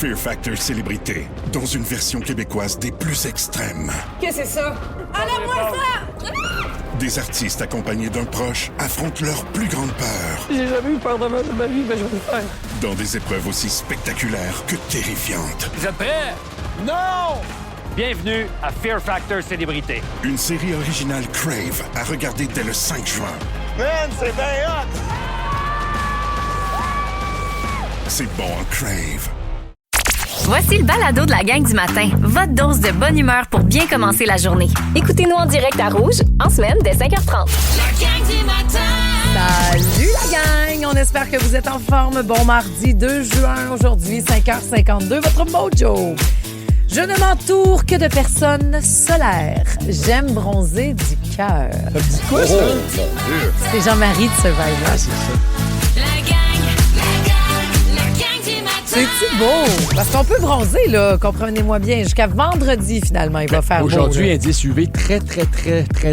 Fear Factor Célébrité, dans une version québécoise des plus extrêmes. Qu'est-ce que c'est ça? Enlève-moi ça! Des artistes accompagnés d'un proche affrontent leur plus grande peur. J'ai jamais eu peur de ma vie, mais je vais le faire. Dans des épreuves aussi spectaculaires que terrifiantes. Vous êtes prêts? Non! Bienvenue à Fear Factor Célébrité. Une série originale Crave à regarder dès le 5 juin. Man, c'est bien hot! C'est bon en Crave. Voici le balado de la gang du matin. Votre dose de bonne humeur pour bien commencer la journée. Écoutez-nous en direct à Rouge, en semaine, dès 5h30. La gang du matin! Salut la gang! On espère que vous êtes en forme. Bon mardi 2 juin, aujourd'hui, 5h52, votre mojo. Je ne m'entoure que de personnes solaires. J'aime bronzer du cœur. Ça me dit quoi, ça? C'est Jean-Marie de Survivor. Ah, c'est ça. La gang du matin! C'est-tu beau? Parce qu'on peut bronzer, là, comprenez-moi bien. Jusqu'à vendredi, finalement, il va faire beau. Aujourd'hui, là. indice UV très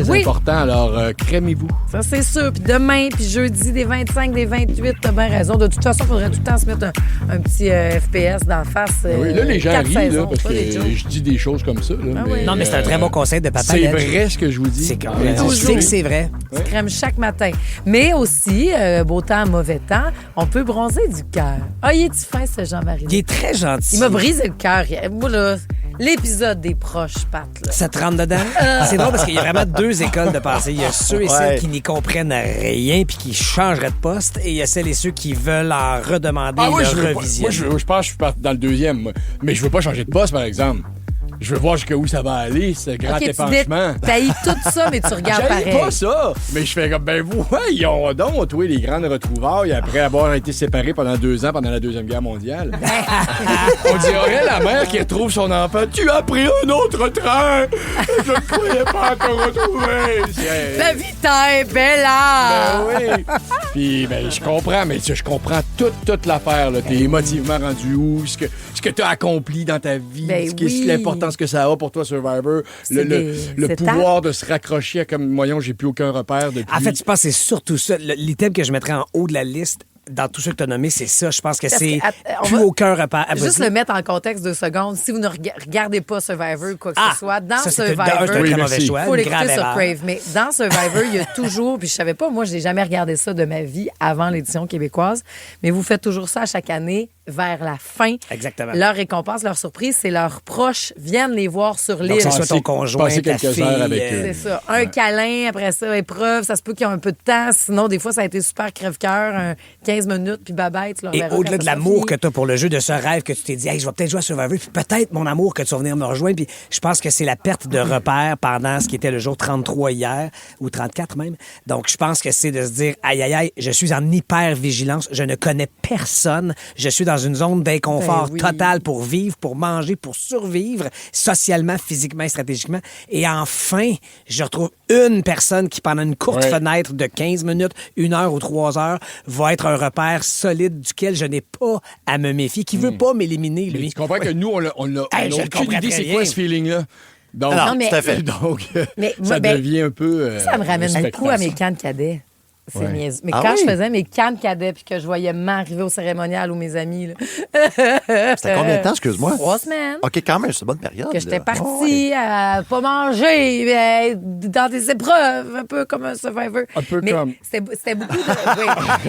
Oui. important. Alors, crémez-vous. Ça, c'est sûr. Puis demain, puis jeudi, des 25, des 28, t'as bien raison. De toute façon, il faudrait tout le temps se mettre un petit FPS d'en face. Oui, là, les gens 4 rient, là, saisons, parce pas que des jokes. je dis des choses comme ça. Là, Ah oui. Non, mais c'est un très bon conseil de papa. C'est Ledge. vrai ce que je vous dis. C'est quand Indice on Toujours. sait que c'est vrai. Tu crèmes chaque matin. Mais aussi, beau temps, mauvais temps, on peut bronzer du cœur. Ah, il est-tu fin, ce Jean-Marie? Il est très gentil. Il m'a brisé le cœur. Moi, là, l'épisode des proches, Pat, là. Ça te rentre dedans? C'est drôle parce qu'il y a vraiment deux écoles de pensée. Il y a ceux et celles qui n'y comprennent rien puis qui changeraient de poste et il y a celles et ceux qui veulent en redemander Ah, moi, leur je veux pas- revision. moi, je pense que je suis dans le deuxième. Moi. Mais je veux pas changer de poste, par exemple. Je veux voir jusqu'où ça va aller, ce grand OK, épanchement. t'haïs tout ça, mais tu regardes J'aille pareil. pas ça! Mais je fais comme, ben voyons donc, toi, les grandes retrouvailles après avoir été séparés pendant 2 ans pendant la Deuxième Guerre mondiale. On dirait la mère qui retrouve son enfant. Tu as pris un autre train! Je ne croyais pas te retrouver! La vita est bella! Ben oui! Puis, ben, je comprends, mais je comprends toute l'affaire. Là. T'es émotivement rendu où? Ce que t'as accompli dans ta vie? Ben oui. L'importance que ça a pour toi, Survivor. Le c'est pouvoir de se raccrocher à comme, voyons, j'ai plus aucun repère depuis. En fait, je pense que c'est surtout ça. L'item que je mettrais en haut de la liste, dans tout ce que tu as nommé, c'est ça. Je pense que Parce c'est on plus va aucun repère. Ah, Juste vas-y. le mettre en contexte 2 secondes. Si vous ne regardez pas Survivor ou quoi que ce soit, dans ça, c'est un Survivor, très Oui, mauvais merci. choix. il faut une grave l'écouter sur erreur. Crave. Mais dans Survivor, il y a toujours, puis je savais pas, moi, je n'ai jamais regardé ça de ma vie avant l'édition québécoise, mais vous faites toujours ça à chaque année vers la fin. Exactement. Leur récompense, leur surprise, c'est leurs proches viennent les voir sur Donc, l'île. c'est soit ton conjoint, passer ta quelques fille. heures avec eux. C'est ça. Un câlin, après ça, épreuve. Ça se peut qu'ils aient un peu de temps. Sinon, des fois, ça a été super crève-cœur. 15 minutes, puis bye-bye. Tu leur Et verras au-delà quand de ça l'amour finit. que tu as pour le jeu, de ce rêve que tu t'es dit, hey, je vais peut-être jouer à Survivor, puis peut-être mon amour que tu vas venir me rejoindre. Puis je pense que c'est la perte de repère pendant ce qui était le jour 33 hier, ou 34 même. Donc je pense que c'est de se dire, aïe, aïe, aïe, je suis en hyper-vigilance, je ne connais personne, je suis dans une zone d'inconfort Ben oui. total pour vivre, pour manger, pour survivre, socialement, physiquement et stratégiquement. Et enfin, je retrouve une personne qui, pendant une courte Ouais. fenêtre de 15 minutes, 1 heure ou 3 heures, va être un repère solide duquel je n'ai pas à me méfier, qui veut pas m'éliminer, Mais lui. tu comprends que nous, on a Hey, je le aucune comprends idée très c'est quoi bien. ce feeling-là. Donc, Non, mais- tout à fait. Donc, Mais ça ben, devient un peu. Ça me ramène une beaucoup à mes spectacle. camps de cadets. C'est Ouais. niaiseux. Mais Ah quand oui? je faisais mes camps de cadets puis que je voyais m'arriver au cérémonial ou mes amis, là, C'était combien de temps, excuse-moi? 3 semaines. OK, quand même, c'est une bonne période. Que j'étais là. partie à pas manger, mais dans des épreuves, un peu comme un Survivor. Un peu mais comme. C'était beaucoup de... oui,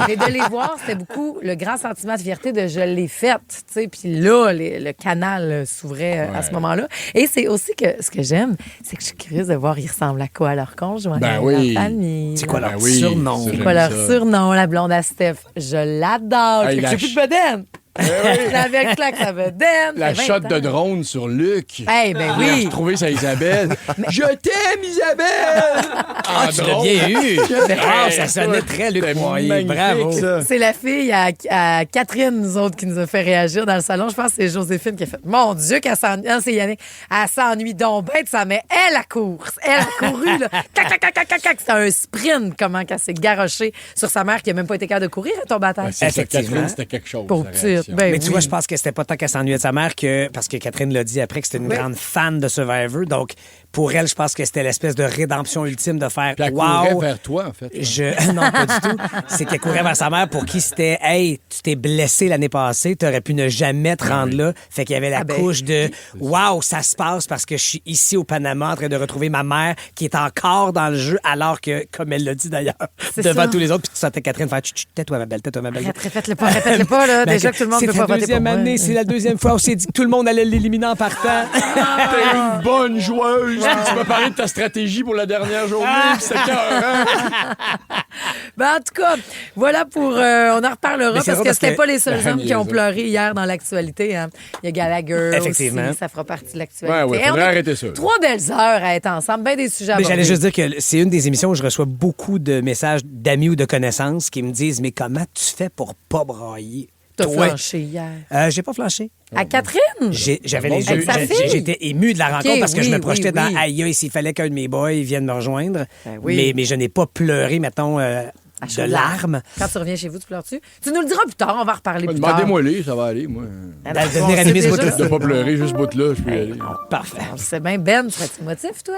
mais de les voir, c'était beaucoup le grand sentiment de fierté de je l'ai faite. Tu sais, puis là, le canal s'ouvrait à ce moment-là. Et c'est aussi que ce que j'aime, c'est que je suis curieuse de voir, ils ressemblent à quoi à leur conjoint, Ben à oui. leur famille. C'est quoi Ben leur oui, surnom? ça, C'est j'aime quoi leur ça. surnom, la blonde à Steph? Je l'adore. Hey, J'ai la plus de bedaine. Avec claque sa bedaine. La ça fait 20 shot de ans. drone sur Luc. Eh ben Il a oui. retrouvé sa Isabelle. Je t'aime, Isabelle! Ah, tu l'as bien eu! Ah, ça sonnait très Luc C'était Moyer. magnifique, Bravo! ça. C'est la fille à Catherine, nous autres, qui nous a fait réagir dans le salon. Je pense que c'est Joséphine qui a fait « Mon Dieu, qu'elle s'ennuie. » Non, c'est Yannick. Elle s'ennuie donc bête, ça met elle à course. Elle a couru, là. Cac, cac, cac, cac, cac, cac. C'était un sprint, comment qu'elle s'est garochée sur sa mère qui a même pas été capable de courir à ton bataille. C'est ça, Effectivement. Catherine, c'était quelque chose. Pour sa petite. réaction. Ben Mais tu oui. vois, je pense que c'était pas tant qu'elle s'ennuyait de sa mère que, parce que Catherine l'a dit après, que c'était une grande fan de Survivor. Donc, pour elle, je pense que c'était l'espèce de rédemption ultime de faire Puis elle wow. courait vers toi, en fait. Non, pas du tout. C'est qu'elle courait vers sa mère pour qui c'était hey, tu t'es blessé l'année passée, t'aurais pu ne jamais te rendre là. Fait qu'il y avait la couche de wow, ça se passe parce que je suis ici au Panama en train de retrouver ma mère qui est encore dans le jeu alors que, comme elle l'a dit d'ailleurs, devant ça. tous les autres, puis tu sentais Catherine faire tais-toi ma belle, tais-toi ma belle. Répète-le pas, là. Déjà que tout le monde ne peut pas voter pour moi. C'est la deuxième fois. On s'est dit que tout le monde allait l'éliminer en partant. T'es une bonne joueuse. Tu m'as parlé de ta stratégie pour la dernière journée. Puis c'est écœurant. Ben, en tout cas, voilà pour... on en reparlera Mais c'est parce drôle que c'était parce pas les seuls La hommes qui ont niaise. pleuré hier dans l'actualité. Hein. Il y a Gallagher Effectivement. aussi. Ça fera partie de l'actualité. Ouais, Et on faudrait a arrêter ça. 3 belles heures à être ensemble. Ben des sujets à Mais aborder. j'allais juste dire que c'est une des émissions où je reçois beaucoup de messages d'amis ou de connaissances qui me disent mais comment tu fais pour pas brailler? T'as Toi? flanché hier. J'ai pas flanché. À Catherine? J'avais Bon, les avec yeux. sa fille? J'étais ému de la rencontre parce que je me oui, projetais oui. dans aïe, s'il fallait qu'un de mes boys vienne me rejoindre. Ben oui. Mais je n'ai pas pleuré, mettons, de chaudes larmes. Quand tu reviens chez vous, tu pleures-tu? Tu nous le diras plus tard. On va reparler plus tard. Demandez-moi-les, ça va aller, moi. Ah, De on venir sait animer ce déjà bout-là. ça. De pas pleurer, juste ce bout-là, je peux y aller. Parfait. On sait bien. Ben, serais-tu motif, toi?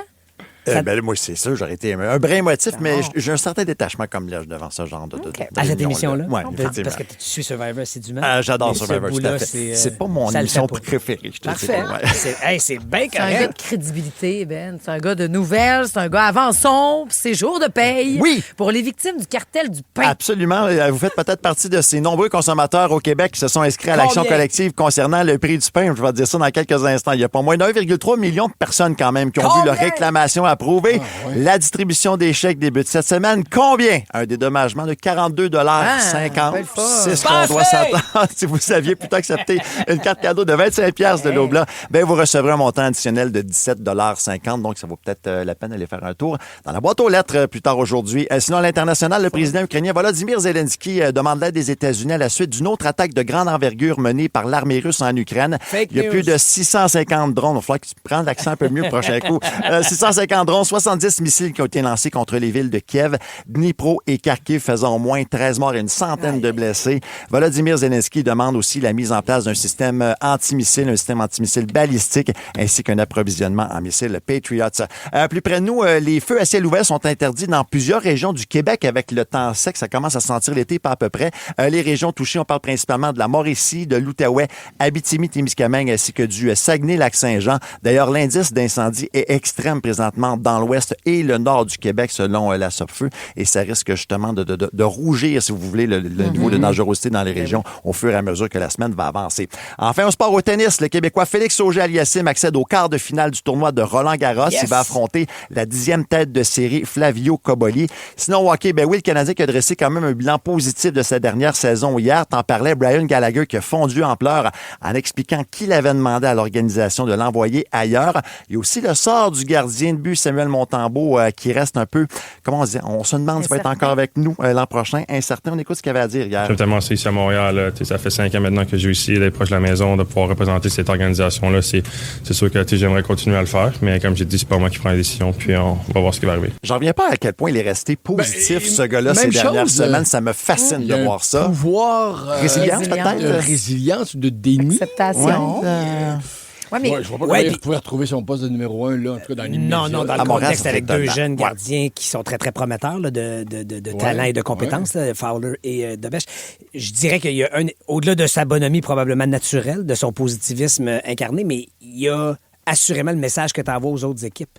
Ben, moi, c'est ça, j'aurais été un brin émotif, mais j'ai un certain détachement comme l'âge devant ce genre de À cette émission-là? Oui, effectivement. Parce que tu suis Survivor assidûment. J'adore Mais ce Survivor, tout bout-là, à fait. C'est pas mon ça le émission fait pas. préférée, je te dis. Parfait. Ouais. C'est bien C'est un gars de correct. crédibilité, Ben. C'est un gars de nouvelles. C'est un gars avançon. Puis c'est jour de paye. Oui. Pour les victimes du cartel du pain. Absolument. Vous faites peut-être partie de ces nombreux consommateurs au Québec qui se sont inscrits à l'action Combien? collective concernant le prix du pain. Je vais te dire ça dans quelques instants. Il y a pas moins d'1,3 million de personnes quand même qui ont vu Combien? leur réclamation approuvée. La distribution des chèques débute cette semaine. Combien? Un dédommagement de 42,50 belle fun. C'est ce qu'on doit s'attendre. Si vous aviez plutôt accepté une carte cadeau de 25 piastres de l'Oblat, ben vous recevrez un montant additionnel de 17,50 Donc, ça vaut peut-être la peine d'aller faire un tour dans la boîte aux lettres plus tard aujourd'hui. Sinon, à l'international, le président ukrainien Volodymyr Zelensky demande l'aide des États-Unis à la suite d'une autre attaque de grande envergure menée par l'armée russe en Ukraine. Fake Il y a news. plus de 650 drones. Il va falloir que tu prennes l'accent un peu mieux le prochain coup. 650 drones, 70 missiles qui ont été lancés contre les villes de Kiev, Dnipro et Kharkiv, faisant au moins 13 morts et une centaine de blessés. Volodymyr Zelensky demande aussi la mise en place d'un système antimissile, un système antimissile balistique, ainsi qu'un approvisionnement en missiles Patriots. Plus près de nous, les feux à ciel ouvert sont interdits dans plusieurs régions du Québec avec le temps sec. Ça commence à sentir l'été, pas à peu près. Les régions touchées, on parle principalement de la Mauricie, de l'Outaouais, Abitibi-Témiscamingue, ainsi que du Saguenay-Lac-Saint-Jean. D'ailleurs, l'indice d'incendie est extrême présentement dans l'ouest et le nord du Québec, selon la Sopfeu, et ça risque justement de rougir, si vous voulez, le niveau de dangerosité dans les régions au fur et à mesure que la semaine va avancer. Enfin, au sport au tennis, le Québécois Félix Auger-Aliassime accède au quart de finale du tournoi de Roland-Garros. Yes! Il va affronter la 10e tête de série, Flavio Cobolli. Sinon, au hockey, ben oui, le Canadien qui a dressé quand même un bilan positif de sa dernière saison hier. T'en parlais, Brian Gallagher qui a fondu en pleurs en expliquant qu'il avait demandé à l'organisation de l'envoyer ailleurs. Il y a aussi le sort du gardien de but, Samuel Montembeault, qui reste un peu, comment on dit, on se demande s'il va être encore avec nous l'an prochain. Incertain, on écoute ce qu'il avait à dire hier. J'aime tellement ça ici à Montréal. Là. Ça fait 5 ans maintenant que je suis ici, d'être proche de la maison, de pouvoir représenter cette organisation-là. C'est sûr que j'aimerais continuer à le faire, mais comme j'ai dit, c'est pas moi qui prends la décision, puis on va voir ce qui va arriver. J'en reviens pas à quel point il est resté positif, ce gars-là, ces même dernières chose, semaines. Ça me fascine de voir ça. Pouvoir. Résilience, résilience. De peut-être? résilience ou de déni. Acceptation. Ouais, mais Ouais, je vois pas Ouais, comment puis- il pouvait retrouver son poste de numéro 1, là, en tout cas, dans les Non, médias. non, dans À le Montréal, contexte ça avec fait deux étonnant. jeunes Ouais. gardiens qui sont très, très prometteurs là, de talent et de compétences, là, Fowler et Debèche. Je dirais qu'il y a au-delà de sa bonhomie probablement naturelle, de son positivisme incarné, mais il y a assurément le message que tu envoies aux autres équipes.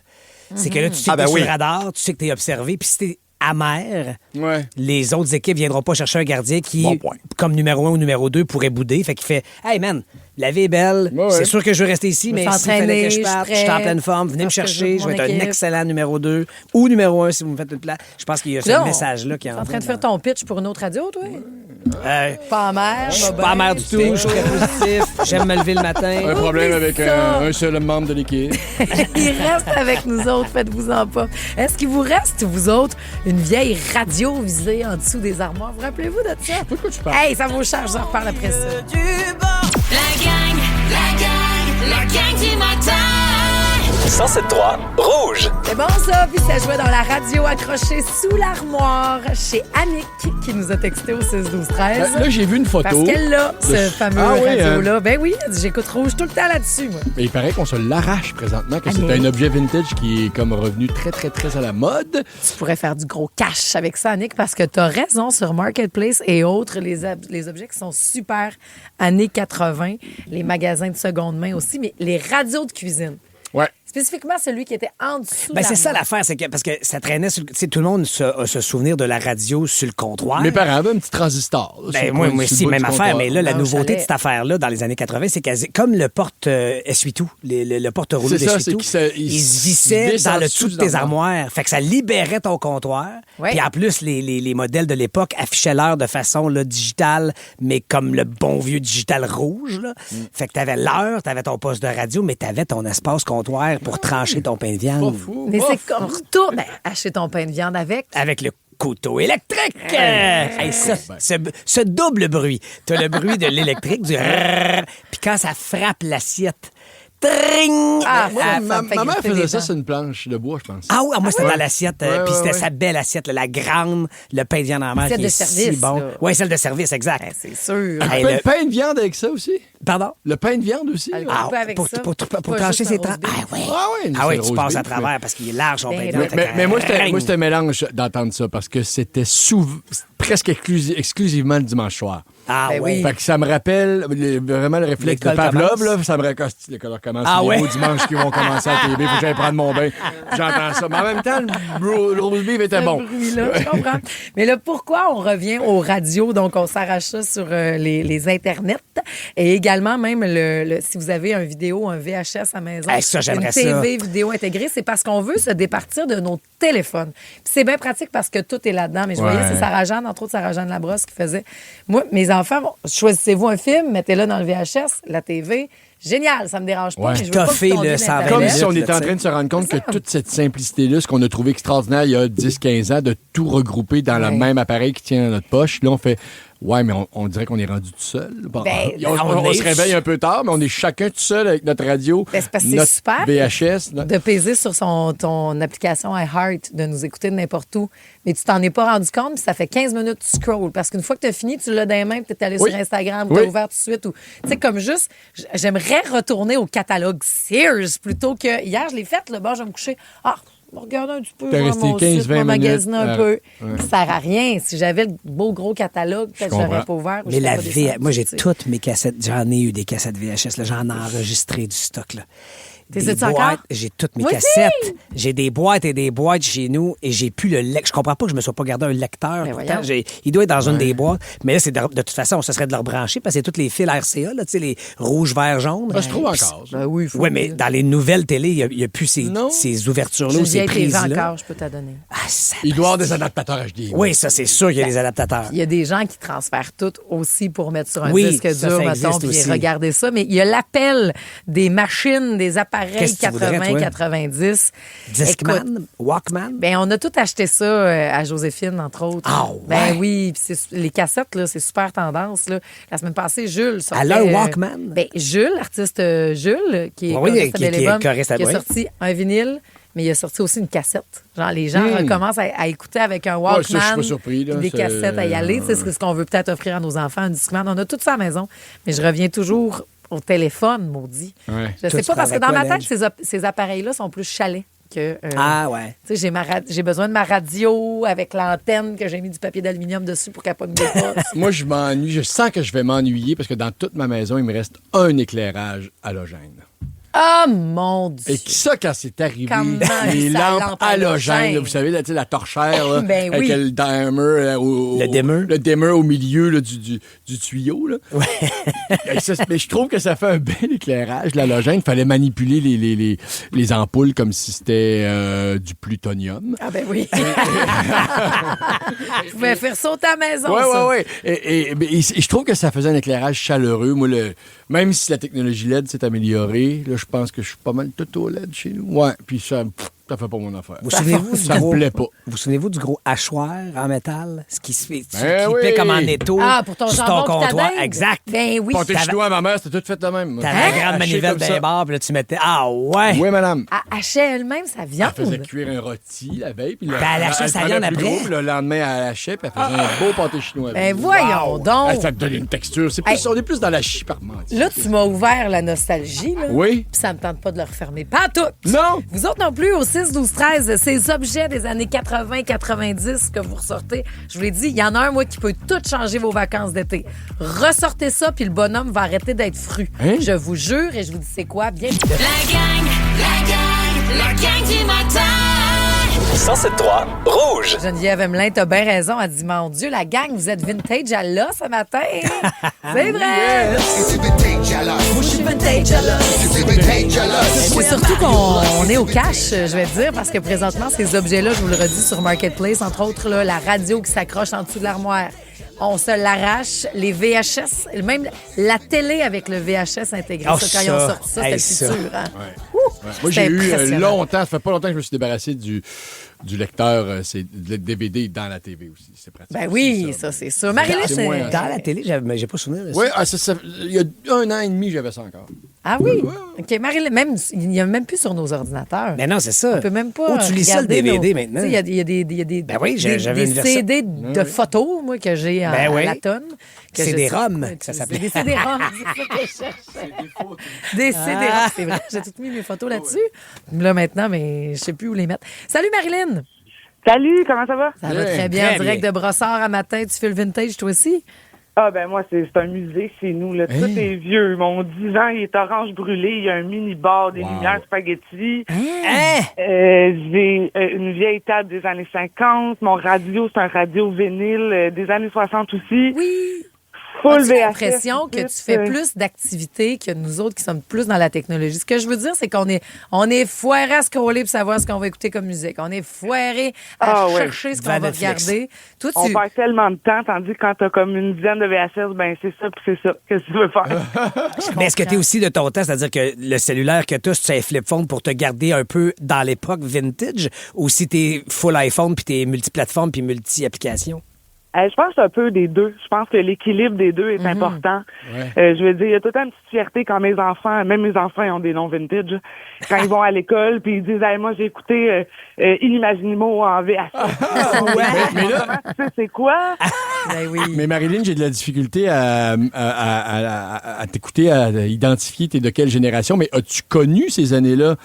C'est que là, tu sais que t'es sur le radar, tu sais que tu es observé, puis si t'es amer, Ouais. les autres équipes viendront pas chercher un gardien qui, Bon point. comme numéro 1 ou numéro 2, pourrait bouder. Fait qu'il fait « Hey man, la vie est belle, Ouais, ouais. c'est sûr que je veux rester ici, mais s'il s'entraîner, fallait que je je parte, suis je suis en prêt. pleine forme, venez me Parce que chercher, je je veux vais être mon un équipe. excellent numéro 2 ou numéro 1 si vous me faites une place. » Je pense qu'il y a ce Là, message-là qui est T'es en train de faire ton pitch pour une autre radio, toi? Pas amère, Je suis pas amer du tout, je suis très positif, j'aime me lever le matin. Un problème Oublie avec ça. un seul membre de l'équipe. Il reste avec nous autres, faites-vous-en pas. Est-ce qu'il vous reste, vous autres, une vieille radio visée en dessous des armoires? Vous rappelez-vous de ça? Pourquoi tu parles? Hey, ça vaut cher, j'en reparle après ça. La gang du matin. 107.3 Rouge. C'est bon ça, puis ça jouait dans la radio accrochée sous l'armoire chez Annick qui nous a texté au 6-12-13. Là, j'ai vu une photo. Parce qu'elle a ce fameux radio-là. Ben oui, elle dit, j'écoute Rouge tout le temps là-dessus, moi. Mais il paraît qu'on se l'arrache présentement, que c'est un objet vintage qui est comme revenu très, très, très à la mode. Tu pourrais faire du gros cash avec ça, Annick, parce que t'as raison sur Marketplace et autres, les objets qui sont super années 80, les magasins de seconde main aussi, mais les radios de cuisine. Ouais. Spécifiquement celui qui était en dessous. Ben c'est ça l'affaire, c'est que parce que ça traînait sur, tout le monde a ce souvenir de la radio sur le comptoir. Mes parents avaient un petit transistor. Là, ben moi aussi, même affaire. Mais là, la nouveauté de cette affaire-là, dans les années 80, c'est comme le porte essuie-tout, le porte-rouleau d'essuie-tout. Il se vissait dans le dessous de tes armoires. Fait que ça libérait ton comptoir. Ouais. Puis en plus, les modèles de l'époque affichaient l'heure de façon là, digitale, mais comme le bon vieux digital rouge. Là. Fait que t'avais l'heure, t'avais ton poste de radio, mais t'avais ton espace comptoir pour trancher ton pain de viande. Mais c'est qu'on retourne acheter ton pain de viande avec le couteau électrique. Hey, ce double bruit. Tu as le bruit de l'électrique, du rrrr, puis quand ça frappe l'assiette, tring! Ma mère faisait ça sur une planche de bois, je pense. Ah oui, moi, c'était dans l'assiette. Puis c'était sa belle assiette, la grande, le pain de viande en mer qui est si bon. Oui, celle de service, exact. C'est sûr. Le pain de viande avec ça aussi? Pardon? Le pain de viande aussi? Pour trancher ses tranches. Ah oui, tu passes à travers parce qu'il est large, son pain de viande. Mais moi, c'était un mélange d'entendre ça parce que c'était presque exclusivement le dimanche soir. Ah oui. Fait que ça me rappelle vraiment le réflexe de Pavlov, là. Ça me rappelle l'école commence. Les beaux dimanches qui vont commencer à la TV. Faut que j'aille prendre mon bain. J'entends ça. Mais en même temps, le roast beef était bon. Je comprends. Mais là, pourquoi on revient aux radios? Donc, on s'arrache ça sur les internets. Et également, même, si vous avez un VHS à la maison, une TV vidéo intégrée, c'est parce qu'on veut se départir de nos téléphones. Puis c'est bien pratique parce que tout est là-dedans. Mais je voyais, c'est Sarah-Jeanne, entre autres Sarah-Jeanne Labrosse, qui faisait... Moi, mes enfants, choisissez-vous un film, mettez-le dans le VHS, la TV... Génial, ça me dérange pas. Mais je veux pas que comme si on était en train de se rendre compte que toute cette simplicité-là, ce qu'on a trouvé extraordinaire il y a 10-15 ans, de tout regrouper dans le même appareil qui tient dans notre poche, là, on fait... Ouais, mais on dirait qu'on est rendu tout seul. Bon, on se réveille un peu tard, mais on est chacun tout seul avec notre radio, notre super VHS. De peser sur ton application iHeart, de nous écouter de n'importe où. Mais tu t'en es pas rendu compte, puis ça fait 15 minutes que tu scrolls. Parce qu'une fois que tu as fini, tu l'as dans les mains, tu es allé sur Instagram, tu as ouvert tout de suite. Tu sais, comme juste, j'aimerais retourner au catalogue Sears plutôt que... Hier, je l'ai fait, le bord, je vais me coucher. Regarde un petit peu, mon site, mon magasin un peu. Ça sert à rien. Si j'avais le beau gros catalogue, peut-être que je l'aurais pas ouvert. Mais moi, j'ai toutes mes cassettes. J'en ai eu des cassettes VHS. Là. J'en ai enregistré du stock. Là. J'ai toutes mes cassettes. J'ai des boîtes et des boîtes chez nous et j'ai plus le lecteur. Je comprends pas que je me sois pas gardé un lecteur. Pourtant, il doit être dans une des boîtes. Mais là, de toute façon, ce serait de le rebrancher parce que c'est tous les fils RCA, là, les rouges, verts, jaunes. Je trouve encore. Oui, mais dans les nouvelles télé, il n'y a plus ces ouvertures-là, ces prises-là. Encore, je peux t'en donner. Il doit y avoir des adaptateurs HD. Oui, ça, c'est sûr qu'il y a des adaptateurs. Il y a des gens qui transfèrent tout aussi pour mettre sur un disque dur, mettons, puis regarder ça. Mais il y a l'appel des machines, des appareils 80-90. Discman, Walkman. Ben, on a tout acheté ça à Joséphine, entre autres. Ah, ouais. Ben oui, puis les cassettes, là, c'est super tendance. Là. La semaine passée, Jules sortait... Elle a un Walkman? Ben, Jules, l'artiste Jules, qui est choriste qui a sorti un vinyle, mais il a sorti aussi une cassette. Genre, les gens recommencent à écouter avec un Walkman. Ça, je suis pas surpris. Là, des cassettes à y aller. C'est ce qu'on veut peut-être offrir à nos enfants, un Discman. On a tout ça à la maison, mais je reviens toujours au téléphone, maudit. Ouais. Je sais pas, parce que dans ma tête, ces appareils-là sont plus chalets que... Tu sais, j'ai besoin de ma radio avec l'antenne que j'ai mis du papier d'aluminium dessus pour qu'elle ne pogne pas. Moi, je m'ennuie. Je sens que je vais m'ennuyer parce que dans toute ma maison, il me reste un éclairage halogène. Oh mon Dieu! Et ça, quand c'est arrivé, les lampes halogènes, là, vous savez, là, la torchère là, ben avec le dimmer, le dimmer au milieu là, du tuyau. Là. Ouais. Mais je trouve que ça fait un bel éclairage, l'halogène. Il fallait manipuler les ampoules comme si c'était du plutonium. Ah ben oui! Je pouvais faire sauter à la maison, Oui. Et je trouve que ça faisait un éclairage chaleureux. Moi, même si la technologie LED s'est améliorée, là, je pense que je suis pas mal tout au LED chez nous. Ouais, puis ça... Ça fait pas mon affaire. Vous souvenez-vous Ça me plaît pas. Vous souvenez-vous du gros hachoir en métal? Ce qui se fait, Ben qui oui. fait comme en étau. Ah, pour ton sur jambon ton pis ta comptoir. dinde? Exact. Ben oui. Pâté chinois, ma mère, c'était tout fait de même. moi. T'avais la grande Haché manivelle comme ça. d'un bar, puis là, tu mettais. Ah, ouais. Oui, madame. Elle hachait elle-même sa viande. Elle faisait cuire un rôti la veille, puis elle hachait sa prenait viande plus après. gros, puis le lendemain, elle hachait, puis elle faisait un beau pâté chinois. Ben voyons donc. Ça te donne une texture. C'est plus, on est plus dans la chie parmentier. Là, tu m'as ouvert la nostalgie. Là. Oui. Puis ça me tente pas de le refermer. Pas tout. Non. Vous autres non plus, au 6, 12, 13, ces objets des années 80, 90 que vous ressortez, je vous l'ai dit, il y en a un, moi, qui peut tout changer vos vacances d'été. Ressortez ça, puis le bonhomme va arrêter d'être fru. Hein? Je vous jure, et je vous dis c'est quoi, bien. La gang du matin. 107.3 Rouge. Geneviève Emelin, t'as bien raison. Elle dit, mon Dieu, la gang, vous êtes vintage à là ce matin. C'est vrai. Moi, je suis vintage à l'os. C'est surtout qu'on est au cash, je vais te dire, parce que présentement, ces objets-là, je vous le redis, sur Marketplace, entre autres, là, la radio qui s'accroche en dessous de l'armoire. On se l'arrache, les VHS, même la télé avec le VHS intégré. Oh, ça, quand ils ont sorti ça, hey, c'était le futur. Hein? Moi, j'ai C'était eu impressionnant. longtemps, ça fait pas longtemps que je me suis débarrassé du lecteur, c'est le DVD dans la TV aussi. C'est pratique. Ben oui, aussi, ça, c'est sûr. Marie-Lise, C'est moins, c'est... Dans la télé, mais j'ai pas souvenir de ça. Oui, il y a 1 an et demi, j'avais ça encore. Ah oui? OK, Marie-Lise, même, il n'y a même plus sur nos ordinateurs. Mais non, c'est ça. On peut même pas. Oh, tu lis ça le regarder DVD nos- maintenant. Tu sais, il y a des, Ben oui, j'avais des une version. CD de photos, moi, que j'ai Ben à oui. la tonne. que C'est je des sais roms pas que ça utiliser. s'appelait. Des CD-ROM, c'est ça que je cherchais. Des CD-ROM, c'est vrai. J'ai toutes mis mes photos là-dessus. Là, maintenant, mais je sais plus où les mettre. Salut, Marilyn! Salut, comment ça va? Ça va très bien. très En direct bien. de Brossard à matin, tu fais le vintage, toi aussi? Ah ben moi, c'est un musée chez nous. Là. Tout est vieux. Mon 10 ans, il est orange brûlé. Il y a un mini-bar, des lumières spaghetti. Hein? J'ai une vieille table des années 50. Mon radio, c'est un radio vinyle des années 60 aussi. Oui! Full As-tu VHS. l'impression que tu fais plus d'activités que nous autres qui sommes plus dans la technologie? Ce que je veux dire, c'est qu'on est foirés à scroller pour savoir ce qu'on va écouter comme musique. On est foirés à chercher ce qu'on va Netflix. regarder. Toi, On perd tellement de temps, tandis que quand t'as comme une dizaine de VHS, ben c'est ça, puis c'est ça. Qu'est-ce que tu veux faire? Mais est-ce que tu es aussi de ton temps, c'est-à-dire que le cellulaire que tu as, c'est un flip phone pour te garder un peu dans l'époque vintage, ou si tu es full iPhone puis tu es multiplateforme puis multi-application? Je pense un peu des deux. Je pense que l'équilibre des deux est important. Je veux dire, il y a tout le temps une petite fierté quand mes enfants, même mes enfants, ils ont des noms vintage. Quand ils vont à l'école, puis ils disent, hey, moi, j'ai écouté Inimaginimo en VHS. Mais là- Comment tu sais c'est quoi? Ben oui. Mais Marilyn, j'ai de la difficulté à t'écouter, à identifier t'es de quelle génération, mais as-tu connu ces années-là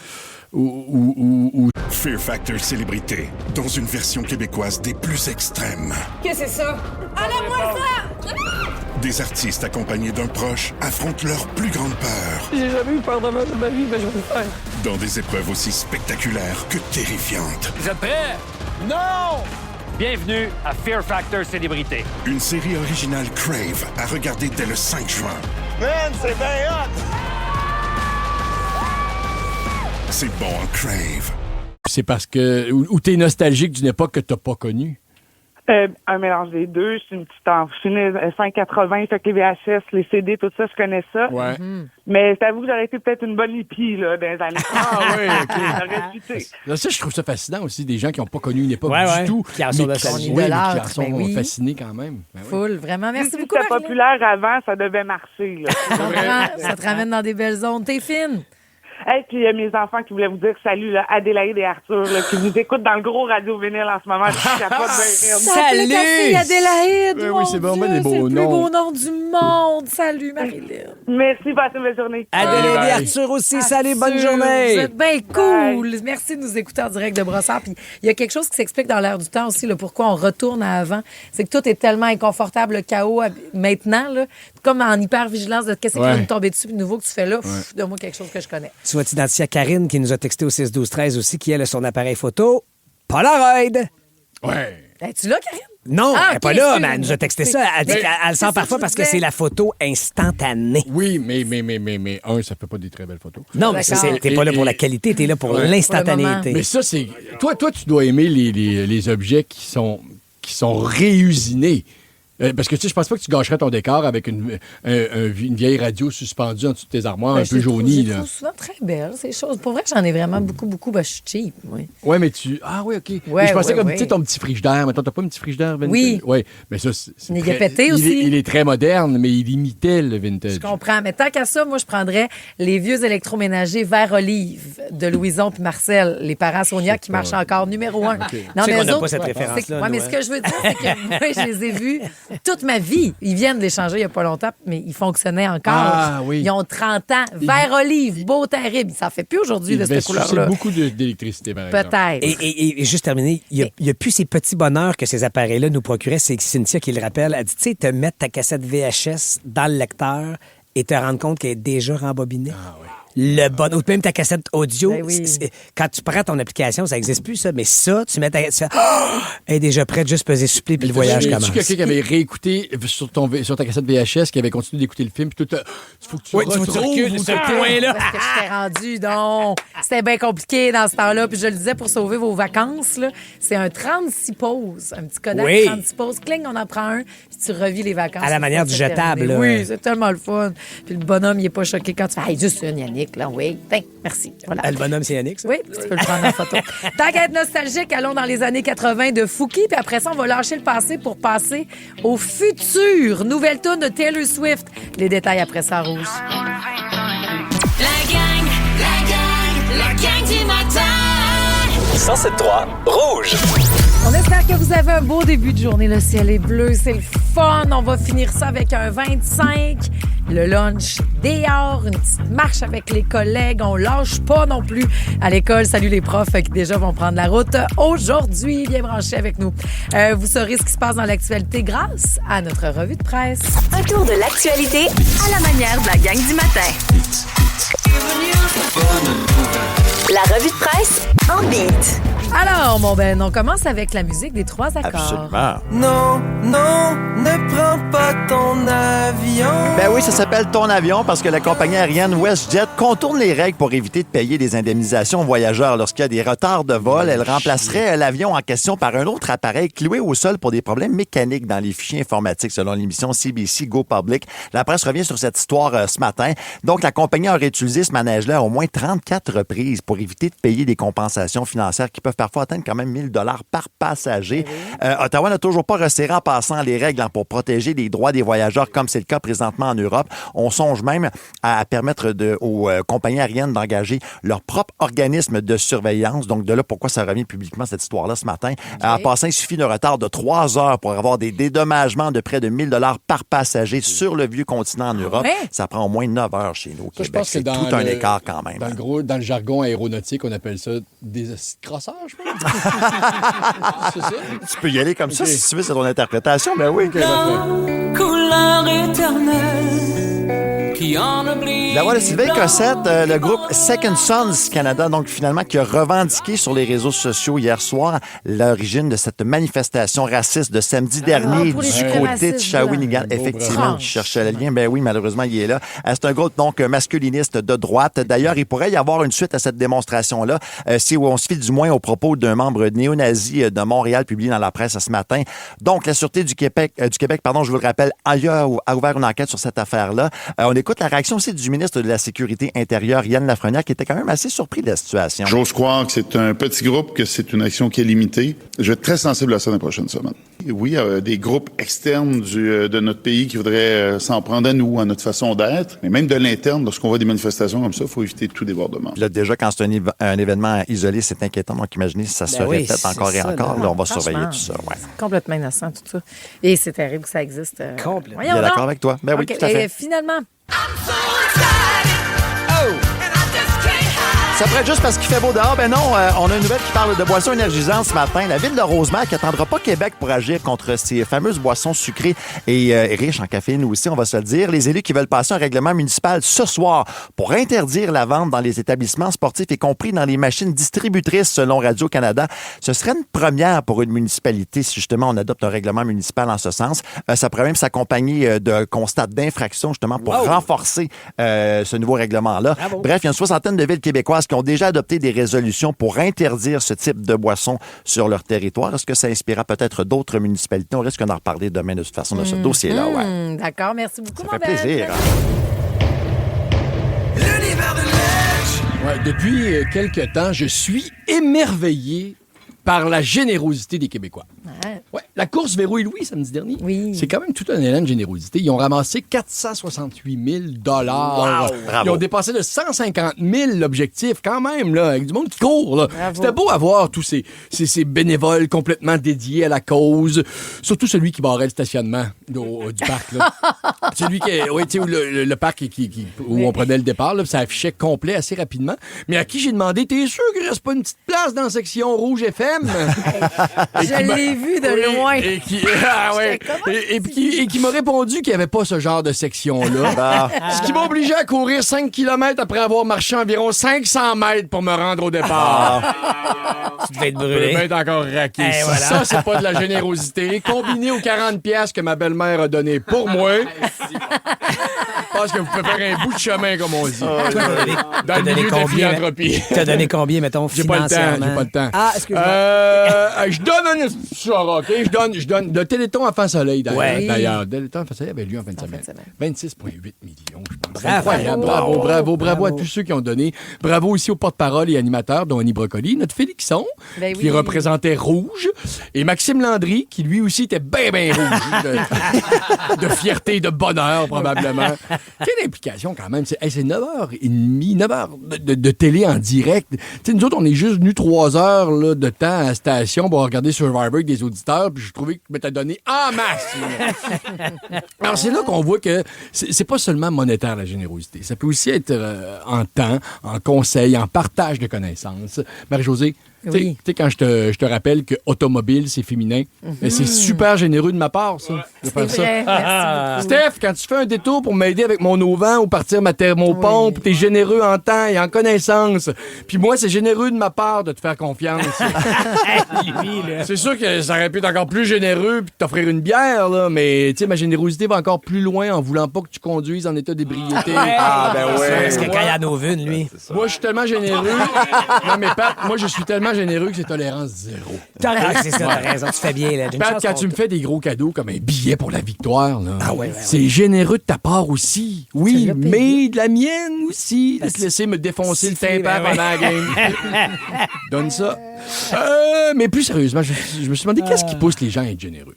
où Fear Factor Célébrité, dans une version québécoise des plus extrêmes. Qu'est-ce que c'est ça? Enlève-moi ça! Des artistes accompagnés d'un proche affrontent leur plus grande peur J'ai jamais eu peur de ma vie, mais je vais le faire. dans des épreuves aussi spectaculaires que terrifiantes. Vous êtes prêts? Non! Bienvenue à Fear Factor Célébrité. Une série originale Crave à regarder dès le 5 juin. Man, c'est bien hot! C'est bon en Crave. c'est parce que ou t'es nostalgique d'une époque que t'as pas connue? Un mélange des deux. Je suis une petite enfant. Je suis née 580, fait que les VHS, les CD, tout ça, je connais ça. Ouais. Mais j'avoue que j'aurais été peut-être une bonne hippie, là, dans les années. Ah oui, OK. J'aurais pu, tu sais. Là, ça, je trouve ça fascinant aussi, des gens qui n'ont pas connu une époque Ouais, du tout. qui en sont mais nostalgiques. oui, mais qui en Idolâtres, sont ben oui. fascinés quand même. Ben oui. Full, vraiment. Merci Si beaucoup, c'était Marilyn. populaire avant, ça devait marcher, là. Ça te ramène dans des belles zones. T'es fine. Hey, puis il y a mes enfants qui voulaient vous dire salut, là, Adélaïde et Arthur, là, qui vous écoutent dans le gros radio vinyle en ce moment. Je capote bien raide. Salut! Ta fille Adélaïde. Oui, mon c'est vraiment Dieu, des beaux c'est le plus noms. beau nom du monde. Salut, Marilyn. Merci, passez une belle journée. Adélaïde et bye. Arthur aussi, salut, bonne Arthur, journée! Vous êtes bien cool. Merci de nous écouter en direct de Brossard. Puis il y a quelque chose qui s'explique dans l'air du temps aussi, là, pourquoi on retourne à avant. C'est que tout est tellement inconfortable, le chaos maintenant, là, comme en hyper-vigilance de qu'est-ce qui va nous tomber dessus, puis nouveau que tu fais là, donne-moi quelque chose que je connais. Tu vas t'identifier à Karine qui nous a texté au 6-12-13 aussi, qui elle a son appareil photo Polaroid. Ouais. Es-tu là, Karine? Non, Ah, elle n'est pas ok, là, excuse. mais elle nous a texté ça. Elle dit Mais qu'elle le c'est sent ça parfois que parce je que disais. c'est la photo instantanée. Oui, mais ça fait pas des très belles photos. Non, mais D'accord. t'es pas là pour la qualité, t'es là pour l'instantanéité. Mais ça, c'est. Toi, tu dois aimer les objets qui sont réusinés. Parce que tu sais, je pense pas que tu gâcherais ton décor avec une vieille radio suspendue en dessous de tes armoires, un peu jaunie. Je les trouve souvent très belles, ces choses. Pour vrai, j'en ai vraiment beaucoup. Ben, je suis cheap, oui. Oui, mais tu... Ah oui, OK. Ouais, mais je pensais ouais, tu sais, ton petit frigidaire. Maintenant, t'as pas un petit frigidaire vintage? Oui. Oui, mais ça, c'est Il est pété aussi. Il est très moderne, mais il imitait le vintage. Je comprends. Mais tant qu'à ça, moi, je prendrais les vieux électroménagers vert olive de Louison puis Marcel, les parents Sonia qui marchent encore numéro 1. Okay. Non, tu sais mais qu'on n'a autres, pas cette référence-là. Ouais, mais ce que je veux dire, c'est que moi, je les ai vus toute ma vie. Ils viennent de les changer il n'y a pas longtemps, mais ils fonctionnaient encore. Ah, oui. Ils ont 30 ans. Vert olive, beau, terrible. Ça ne fait plus aujourd'hui de cette couleur-là. C'est beaucoup d'électricité, par exemple. Peut-être. Et juste terminer, il n'y a plus ces petits bonheurs que ces appareils-là nous procuraient. C'est Cynthia qui le rappelle. Elle dit, tu sais, te mettre ta cassette VHS dans le lecteur et te rendre compte qu'elle est déjà rembobinée. Ah oui. Le bon, ou même ta cassette audio, Ben oui. quand tu prends ton application, ça n'existe plus, ça. Mais ça, tu mets ta cassette, elle est déjà prête, juste peser supplé, puis le voyage commence. Tu quelqu'un qui avait réécouté sur ta cassette VHS, qui avait continué d'écouter le film, puis tout. Il faut que tu recules ce point-là. Parce que je t'ai rendu, donc. C'était bien compliqué dans ce temps-là. Puis je le disais, pour sauver vos vacances, là, c'est un 36 pauses. Un petit Kodak 36 pauses. Cling, on en prend un, puis tu revis les vacances. À la manière du jetable, là. Oui, c'est tellement le fun. Puis le bonhomme, il est pas choqué quand tu fais, hey, juste une, Yannick, là, oui. Ben, merci. Voilà. Le bonhomme, c'est Yannick, ça? Oui, tu peux le prendre en photo. Tant qu'à être nostalgique, allons dans les années 80 de Fouki, puis après ça, on va lâcher le passé pour passer au futur. Nouvelle tourne de Taylor Swift. Les détails après ça, Rouge. La gang du matin. 107.3 Rouge. On espère que vous avez un beau début de journée. Le ciel est bleu, c'est le fun. On va finir ça avec un 25. Le lunch dehors, une petite marche avec les collègues. On lâche pas non plus à l'école. Salut les profs qui déjà vont prendre la route aujourd'hui. Bien branchés avec nous. Vous saurez ce qui se passe dans l'actualité grâce à notre revue de presse. Un tour de l'actualité à la manière de la gang du matin. La revue de presse en beat. Alors, mon Ben, on commence avec la musique des 3 accords. Absolument. Non, ne prends pas ton avion. Ben oui, ça s'appelle Ton avion parce que la compagnie aérienne WestJet contourne les règles pour éviter de payer des indemnisations aux voyageurs lorsqu'il y a des retards de vol. Elle remplacerait l'avion en question par un autre appareil cloué au sol pour des problèmes mécaniques dans les fichiers informatiques, selon l'émission CBC Go Public. La presse revient sur cette histoire ce matin. Donc, la compagnie aurait utilisé ce manège-là à au moins 34 reprises pour éviter de payer des compensations financières qui peuvent parfois atteindre quand même 1 000 $ par passager. Ottawa n'a toujours pas resserré en passant les règles pour protéger les droits des voyageurs, comme c'est le cas présentement en Europe. On songe même à permettre aux compagnies aériennes d'engager leur propre organisme de surveillance. Donc, de là, pourquoi ça revient publiquement, cette histoire-là, ce matin. En passant, il suffit d'un retard de 3 heures pour avoir des dédommagements de près de 1 000 $ par passager sur le vieux continent en Europe. Ça prend au moins 9 heures chez nous au Québec. C'est tout un écart quand même. Dans le jargon aéronautique, on appelle ça des crosseurs, je pense. C'est ça? Tu peux y aller comme ça si tu veux, c'est ton interprétation. Ben oui. Couleur éternelle qui en oublie. La voix de Sylvain Cossette, le groupe Second Sons Canada, donc finalement, qui a revendiqué sur les réseaux sociaux hier soir l'origine de cette manifestation raciste de samedi dernier du côté de Shawinigan. Effectivement, qui cherchait le lien. Ben oui, malheureusement, il est là. C'est un groupe donc masculiniste de droite. D'ailleurs, il pourrait y avoir une suite à cette démonstration-là si on se fie du moins aux propos d'un membre néo-nazi de Montréal publié dans la presse ce matin. Donc, la Sûreté du Québec, je vous le rappelle, a ouvert une enquête sur cette affaire-là. On écoute la réaction aussi du ministre de la Sécurité intérieure, Yann Lafrenière, qui était quand même assez surpris de la situation. J'ose croire que c'est un petit groupe, que c'est une action qui est limitée. Je vais être très sensible à ça dans les prochaines semaines. Oui, il y a des groupes externes de notre pays qui voudraient s'en prendre à nous, à notre façon d'être. Mais même de l'interne, lorsqu'on voit des manifestations comme ça, il faut éviter tout débordement. Là, déjà, quand c'est un événement isolé, c'est inquiétant. Donc, imaginez si ça se répète encore et encore. Là, on va surveiller tout ça. Ouais. C'est complètement innocent, tout ça. Et c'est terrible que ça existe. Complètement. Je suis d'accord avec toi. Ben oui, tout à fait. Et finalement... Ça pourrait être juste parce qu'il fait beau dehors. Ben non, on a une nouvelle qui parle de boissons énergisantes ce matin. La ville de Rosemère qui n'attendra pas Québec pour agir contre ces fameuses boissons sucrées et riches en caféine aussi, on va se le dire. Les élus qui veulent passer un règlement municipal ce soir pour interdire la vente dans les établissements sportifs, y compris dans les machines distributrices, selon Radio-Canada. Ce serait une première pour une municipalité si justement on adopte un règlement municipal en ce sens. Ça pourrait même s'accompagner de constats d'infraction justement pour renforcer ce nouveau règlement-là. Bravo. Bref, il y a une soixantaine de villes québécoises qui qui ont déjà adopté des résolutions pour interdire ce type de boisson sur leur territoire. Est-ce que ça inspirera peut-être d'autres municipalités? On risque d'en reparler demain de toute façon de ce dossier-là. Ouais. D'accord, merci beaucoup, Ça fait plaisir. L'univers de Neige. Ouais, depuis quelque temps, je suis émerveillé par la générosité des Québécois. Ouais, la course Véro et Louis samedi dernier, c'est quand même tout un élan de générosité. Ils ont ramassé 468 000 $. Wow. Ils ont dépassé de 150 000 l'objectif, quand même, là, avec du monde qui court. Là. C'était beau à voir tous ces bénévoles complètement dédiés à la cause, surtout celui qui barrait le stationnement du parc. Là. Celui qui, oui, tu sais, le parc où on prenait le départ, là, ça affichait complet assez rapidement. Mais à qui j'ai demandé, t'es sûr qu'il reste pas une petite place dans la section Rouge FM? Je l'ai vu de loin. Et qui m'a répondu qu'il n'y avait pas ce genre de section-là. Ce qui m'a obligé à courir 5 km après avoir marché environ 500 mètres pour me rendre au départ. Tu devais être brûlé. Je vais être encore raqué. Voilà. Ça, c'est pas de la générosité. Combiné aux 40$ que ma belle-mère a donné pour moi, je pense que vous pouvez faire un bout de chemin, comme on dit. Dans le milieu de la philanthropie. T'as donné combien, mettons, financièrement? J'ai pas le temps. Ah, excuse-moi. Je donne OK? Je donne le Téléthon Enfant Soleil, d'ailleurs. Le Téléthon Enfant Soleil avait lieu en fin de semaine. 26,8 millions, je pense. Bravo. Incroyable. Bravo à tous ceux qui ont donné. Bravo aussi aux porte-parole et animateurs, dont Annie Brocoli, notre Félixon, qui représentait Rouge, et Maxime Landry, qui lui aussi était bien rouge. De fierté, de bonheur, probablement. Quelle implication, quand même. C'est 9h30, 9h de télé en direct. T'sais, nous autres, on est juste venus 3 heures là, de temps à la station pour regarder Survivor avec des auditeurs, puis je trouvais que je m'étais donné en masse. Alors, c'est là qu'on voit que c'est pas seulement monétaire, la générosité. Ça peut aussi être en temps, en conseil, en partage de connaissances. Marie-Josée, tu sais, quand je te rappelle que automobile, c'est féminin, mais c'est super généreux de ma part, ça. De faire ça. Merci beaucoup. Steph, quand tu fais un détour pour m'aider avec mon auvent ou partir ma thermopompe, t'es généreux en temps et en connaissance. Puis moi, c'est généreux de ma part de te faire confiance. C'est sûr que ça aurait pu être encore plus généreux puis t'offrir une bière, là, mais tu sais, ma générosité va encore plus loin en voulant pas que tu conduises en état d'ébriété. Parce que quand il y a nos vues, lui. Moi, je suis tellement généreux. Non, mais Pat, moi, je suis tellement généreux que c'est tolérance zéro. C'est ça, t'as raison, tu fais bien. Là. Pat, quand tu me fais des gros cadeaux comme un billet pour la victoire, là, c'est généreux de ta part aussi. Oui, mais de la mienne aussi. De te laisser me défoncer le tympan pendant la game. Donne ça. Mais plus sérieusement, je me suis demandé qu'est-ce qui pousse les gens à être généreux.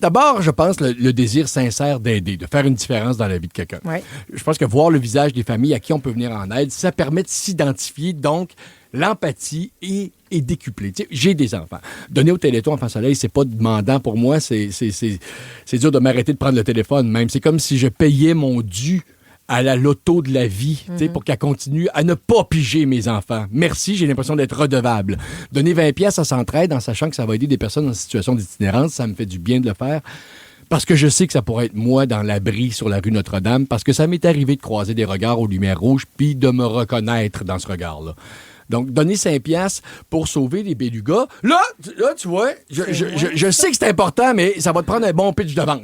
D'abord, je pense le désir sincère d'aider, de faire une différence dans la vie de quelqu'un. Ouais. Je pense que voir le visage des familles à qui on peut venir en aide, ça permet de s'identifier, donc l'empathie est décuplée. Tu sais, j'ai des enfants. Donner au Téléthon Enfant Soleil, c'est pas demandant pour moi. C'est dur de m'arrêter de prendre le téléphone même. C'est comme si je payais mon dû à la loto de la vie, tu sais, pour qu'elle continue à ne pas piger mes enfants. Merci, j'ai l'impression d'être redevable. Donner 20$ à Centraide en sachant que ça va aider des personnes en situation d'itinérance, ça me fait du bien de le faire. Parce que je sais que ça pourrait être moi dans l'abri sur la rue Notre-Dame, parce que ça m'est arrivé de croiser des regards aux lumières rouges puis de me reconnaître dans ce regard-là. Donc, donner 5$ pour sauver les belugas. Là, tu vois, je sais que c'est important, mais ça va te prendre un bon pitch de vente.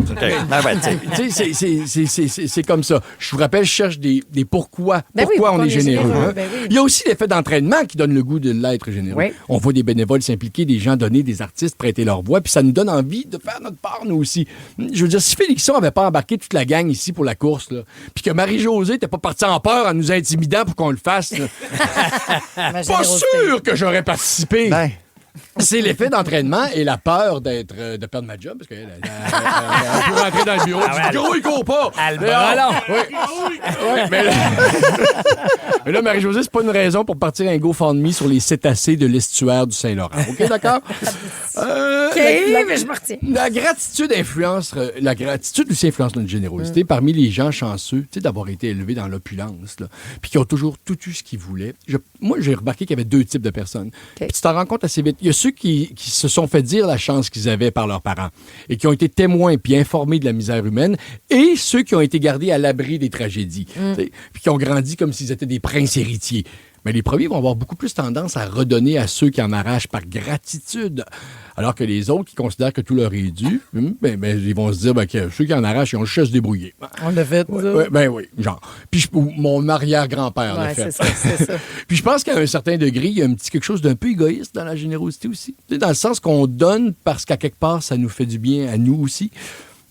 C'est comme ça. Je vous rappelle, je cherche des pourquoi. Pourquoi on est généreux. Hein? Il y a aussi l'effet d'entraînement qui donne le goût de l'être généreux. Oui. On voit des bénévoles s'impliquer, des gens donner, des artistes prêter leur voix, puis ça nous donne envie de faire notre part, nous aussi. Je veux dire, si Félixon n'avait pas embarqué toute la gang ici pour la course, puis que Marie-Josée n'était pas partie en peur en nous intimidant pour qu'on le fasse, pas sûr que j'aurais participé. C'est l'effet d'entraînement et la peur de perdre ma job, parce que pour rentrer dans le bureau, du gros, il court pas. Mais là, Marie-Josée, c'est pas une raison pour partir un GoFundMe sur les cétacés de l'estuaire du Saint-Laurent. OK, d'accord? Mais je me retiens. La gratitude aussi influence notre générosité parmi les gens chanceux, tu sais, d'avoir été élevés dans l'opulence, là, puis qui ont toujours tout eu ce qu'ils voulaient. Moi, j'ai remarqué qu'il y avait 2 types de personnes. Puis tu t'en rends compte assez vite. Il y a ceux qui se sont fait dire la chance qu'ils avaient par leurs parents et qui ont été témoins puis informés de la misère humaine, et ceux qui ont été gardés à l'abri des tragédies, puis qui ont grandi comme s'ils étaient des princes prince héritier. Mais les premiers vont avoir beaucoup plus tendance à redonner à ceux qui en arrachent par gratitude. Alors que les autres qui considèrent que tout leur est dû, ils vont se dire que ceux qui en arrachent, ils ont juste à se débrouiller. On l'a fait, ça? Oui, genre. Puis mon arrière-grand-père l'a fait. C'est ça. Puis je pense qu'à un certain degré, il y a un petit quelque chose d'un peu égoïste dans la générosité aussi. Dans le sens qu'on donne parce qu'à quelque part, ça nous fait du bien à nous aussi.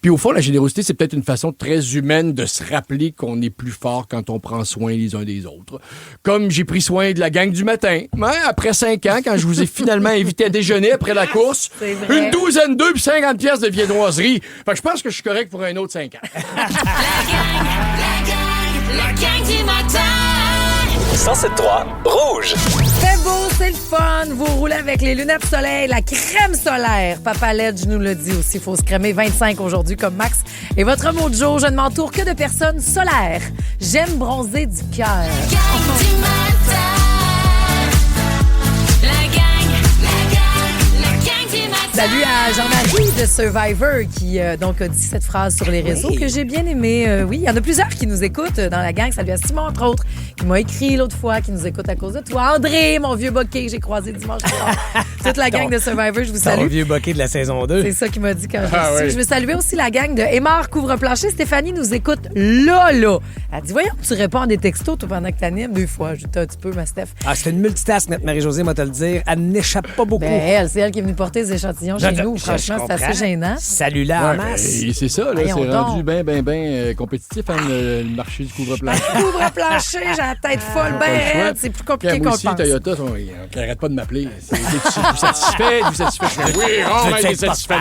Puis au fond, la générosité, c'est peut-être une façon très humaine de se rappeler qu'on est plus fort quand on prend soin les uns des autres. Comme j'ai pris soin de la gang du matin. Après 5 ans, quand je vous ai finalement invité à déjeuner après la course, une douzaine d'œufs puis 50 pièces de viennoiserie. Fait que je pense que je suis correct pour un autre 5 ans. La gang du matin. 107.3 Rouge. C'est beau, c'est le fun. Vous roulez avec les lunettes soleil, la crème solaire. Papa Ledge nous le dit aussi. Il faut se crémer 25 aujourd'hui comme Max. Et votre mot de jour, je ne m'entoure que de personnes solaires. J'aime bronzer du cœur. La gang du matin. La gang du matin. Salut à Jean-Marie de Survivor qui donc a dit cette phrase sur les réseaux que j'ai bien aimée. Oui, il y en a plusieurs qui nous écoutent dans la gang. Salut à Simon, entre autres, qui m'a écrit l'autre fois, qui nous écoute à cause de toi. André, mon vieux bokeh, j'ai croisé dimanche soir. Toute la gang de Survivor, je vous salue. Ton vieux bokeh de la saison 2. C'est ça qu'il m'a dit quand je suis. Je veux saluer aussi la gang de Aymar Couvre-Plancher. Stéphanie nous écoute là. Elle dit, voyons, tu réponds à des textos toi, pendant que t'animes 2 fois. Je dis un petit peu, ma Steph. C'est une multitask, notre Marie-Josée, moi te le dire. Elle n'échappe pas beaucoup. C'est elle qui est venue porter des échantillons chez nous. Franchement, c'est assez gênant. Salut-là en masse. Et c'est ça, là, c'est rendu bien compétitif, le marché du couvre-plancher. Couvre-plancher, j'ai la tête folle, raide. C'est plus compliqué qu'on aussi, pense. Toyota, ils n'arrêtent pas de m'appeler. Vous satisfait? Oui, on est satisfait.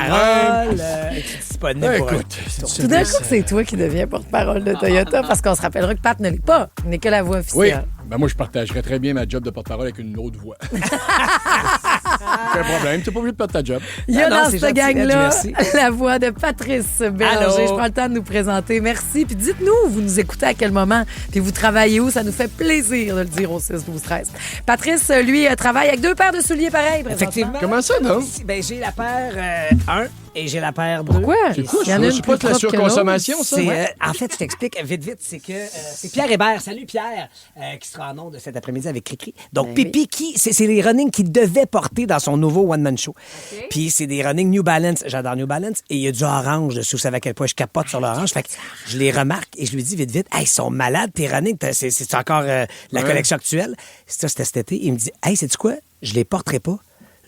Écoute, tout d'un coup, c'est toi qui deviens porte-parole de Toyota parce qu'on se rappellera que Pat ne l'est pas. Il n'est que la voix officielle. Oui. Moi, je partagerais très bien ma job de porte-parole avec une autre voix. Aucun problème. Tu n'es pas obligé de perdre ta job. Il y a dans cette gang-là la voix de Patrice Bélanger. Je prends le temps de nous présenter. Merci. Puis dites-nous, vous nous écoutez à quel moment, puis vous travaillez où. Ça nous fait plaisir de le dire au 6-12-13. Patrice, lui, travaille avec 2 paires de souliers pareils. Effectivement. Comment ça, non? J'ai la paire 1 et j'ai la paire 2. Pourquoi? C'est quoi? C'est pas de la surconsommation, ça? En fait, je t'explique vite. C'est que c'est Pierre Hébert. Salut, Pierre, qui sera en ondes cet après-midi avec Cricri. Donc, Pipi, c'est les running qu'il devait porter dans son nouveau one-man show. Okay. Puis, c'est des running New Balance. J'adore New Balance. Et il y a du orange dessus. Vous savez à quel point je capote sur l'orange. Fait que je les remarque et je lui dis vite, hey, ils sont malades, tes running. C'est encore la collection actuelle. C'était cet été. Il me dit, hey, sais-tu quoi? Je les porterai pas.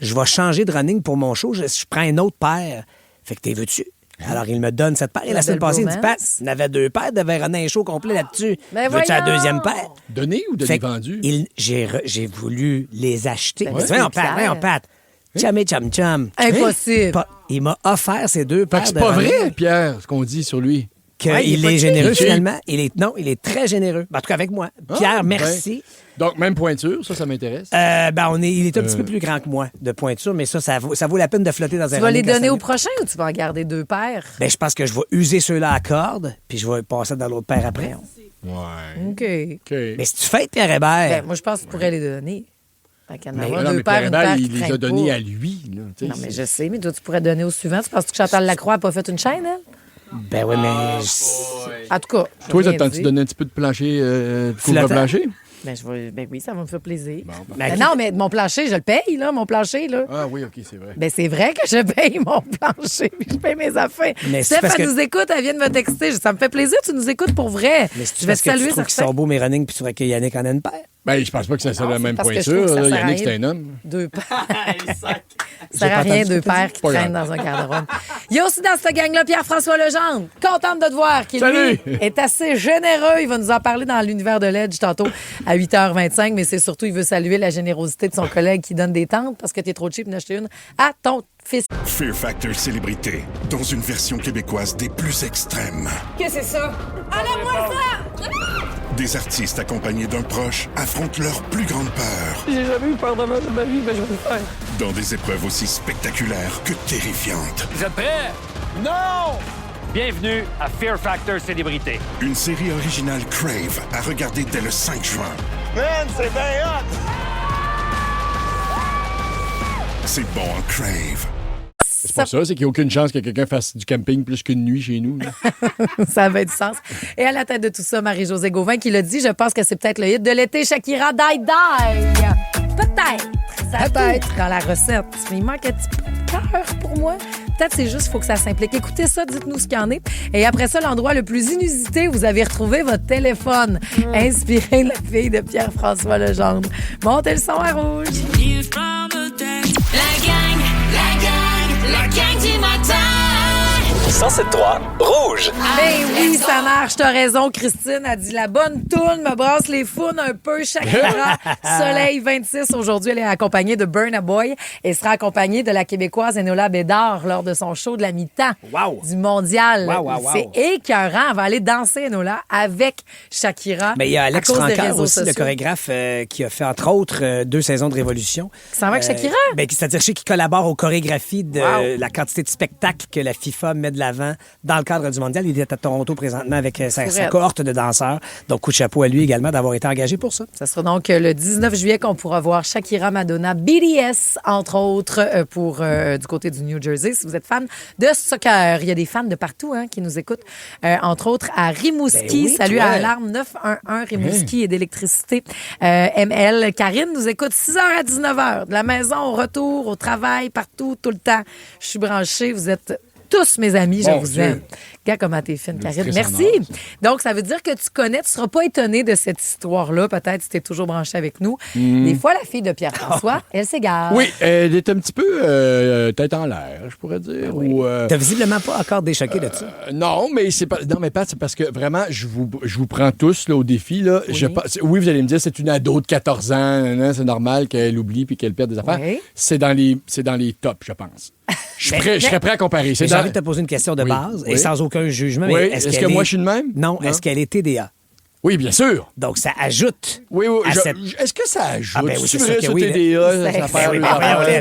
Je vais changer de running pour mon show. Je prends une autre paire. Fait que t'es veux-tu? Alors, il me donne cette paire. Et la semaine passée, il dit, Pat, il y en avait 2 paires, il devait runner un show complet là-dessus. Veux-tu la deuxième paire? Donné ou donné vendu? J'ai voulu les acheter. Voyons, Pat. Chum. Impossible. Il m'a offert ces 2 paires. C'est pas vrai, Pierre, ce qu'on dit sur lui. Il est généreux, finalement. Il est très généreux. En tout cas, avec moi. Pierre, merci. Donc, même pointure, ça m'intéresse. Il est un petit peu plus grand que moi de pointure, mais ça vaut la peine de flotter dans un. Tu vas les donner au prochain ou tu vas en garder 2 paires? Je pense que je vais user ceux-là à corde, puis je vais passer dans l'autre paire après. Ouais. OK. Mais si tu fais Pierre Hébert. Moi, je pense que tu pourrais les donner. Mais Pierre Hébert, il les a donnés à lui. Là, non, mais je sais, mais toi, tu pourrais donner au suivant. Tu penses que Chantal Lacroix n'a pas fait une chaîne, elle? Oui, mais. En tout cas. Toi, t'as-tu donné un petit peu de plancher, de couvre-plancher? Oui, ça va me faire plaisir. Non, mais mon plancher, je le paye, là, mon plancher, là. Ah oui, OK, c'est vrai. C'est vrai que je paye mon plancher, puis je paye mes affaires. Steph, elle nous écoute, elle vient de me texter. Ça me fait plaisir, tu nous écoutes pour vrai. Mais je vais saluer ça. Tu trouves qu'ils sont beaux, mes running, puis tu voudrais que Yannick en ait une paire? Je pense pas que ça soit la même pointure. Yannick, c'est un homme. 2 paires. Ça sert à rien, 2 paires qui traînent dans un garde-robe. Il y a aussi dans cette gang-là Pierre-François Legendre. Contente de te voir, qui lui est assez généreux. Il va nous en parler dans l'univers de Ledge tantôt à 8h25, mais c'est surtout, il veut saluer la générosité de son collègue qui donne des tentes parce que t'es trop cheap d'acheter une à ton fils. Fear Factor Célébrité, dans une version québécoise des plus extrêmes. Qu'est-ce que c'est ça? Enlève-moi ça! Des artistes accompagnés d'un proche affrontent leur plus grande peur. J'ai jamais eu peur de ma vie, mais je vais le faire. Dans des épreuves aussi spectaculaires que terrifiantes. Vous êtes prêts? Non! Bienvenue à Fear Factor Célébrité. Une série originale Crave à regarder dès le 5 juin. Man, c'est bien hot! C'est bon en Crave. C'est pas ça, c'est qu'il n'y a aucune chance que quelqu'un fasse du camping plus qu'une nuit chez nous. Ça avait du sens. Et à la tête de tout ça, Marie-Josée Gauvin qui l'a dit, je pense que c'est peut-être le hit de l'été, Shakira, Die Die. Peut-être. Ça peut être dans la recette. Mais il manque un petit peu de cœur pour moi. Peut-être c'est juste, il faut que ça s'implique. Écoutez ça, dites-nous ce qu'il y en est. Et après ça, l'endroit le plus inusité, vous avez retrouvé votre téléphone. Inspiré de la fille de Pierre-François Legendre. Montez le son à Rouge. La gang du matin. 107.3 Rouge. Ben oui, ça marche, t'as raison, Christine a dit la bonne toune me brasse les founes un peu. Shakira, Soleil 26. Aujourd'hui, elle est accompagnée de Burna Boy et sera accompagnée de la Québécoise Enola Bédard lors de son show de la mi-temps du mondial. C'est écœurant. Elle va aller danser, Enola, avec Shakira. Mais il y a Alex Francaire aussi, le chorégraphe, qui a fait, entre autres, 2 saisons de Révolution. Qui s'en va avec Shakira? C'est-à-dire qui collabore aux chorégraphies de la quantité de spectacles que la FIFA met de l'avant dans le cadre du mondial. Il est à Toronto présentement avec sa cohorte de danseurs. Donc, coup de chapeau à lui également d'avoir été engagé pour ça. Ça sera donc le 19 juillet qu'on pourra voir Shakira, Madonna, BTS, entre autres, pour du côté du New Jersey. Si vous êtes fan de soccer, il y a des fans de partout qui nous écoutent, entre autres à Rimouski. Salut à Alarme 911 Rimouski et d'électricité. ML, Karine nous écoute 6h à 19h. De la maison au retour, au travail, partout, tout le temps. Je suis branchée. Vous êtes tous mes amis, je vous aime. Regarde comment t'es fine, Karine. Merci. Donc, ça veut dire que tu connais, tu seras pas étonné de cette histoire-là, peut-être si t'es toujours branché avec nous. Des fois, la fille de Pierre-François, elle s'égare. Oui, elle est un petit peu tête en l'air, je pourrais dire. T'as visiblement pas encore déchoqué de ça. Non, mais c'est pas. Non, mais Pat, c'est parce que vraiment, je vous prends tous là, au défi. Là. Oui, vous allez me dire, c'est une ado de 14 ans, c'est normal qu'elle oublie puis qu'elle perde des affaires. Oui. C'est dans les tops, je pense. Je serais prêt à comparer. J'ai envie de te poser une question de base et sans aucun jugement. Oui. Est-ce que moi, je suis de même? Non. Est-ce qu'elle est TDA? Oui, bien sûr. Donc, ça ajoute. Oui. Est-ce que ça ajoute? Ben oui, c'est sûr que oui. TDA, ça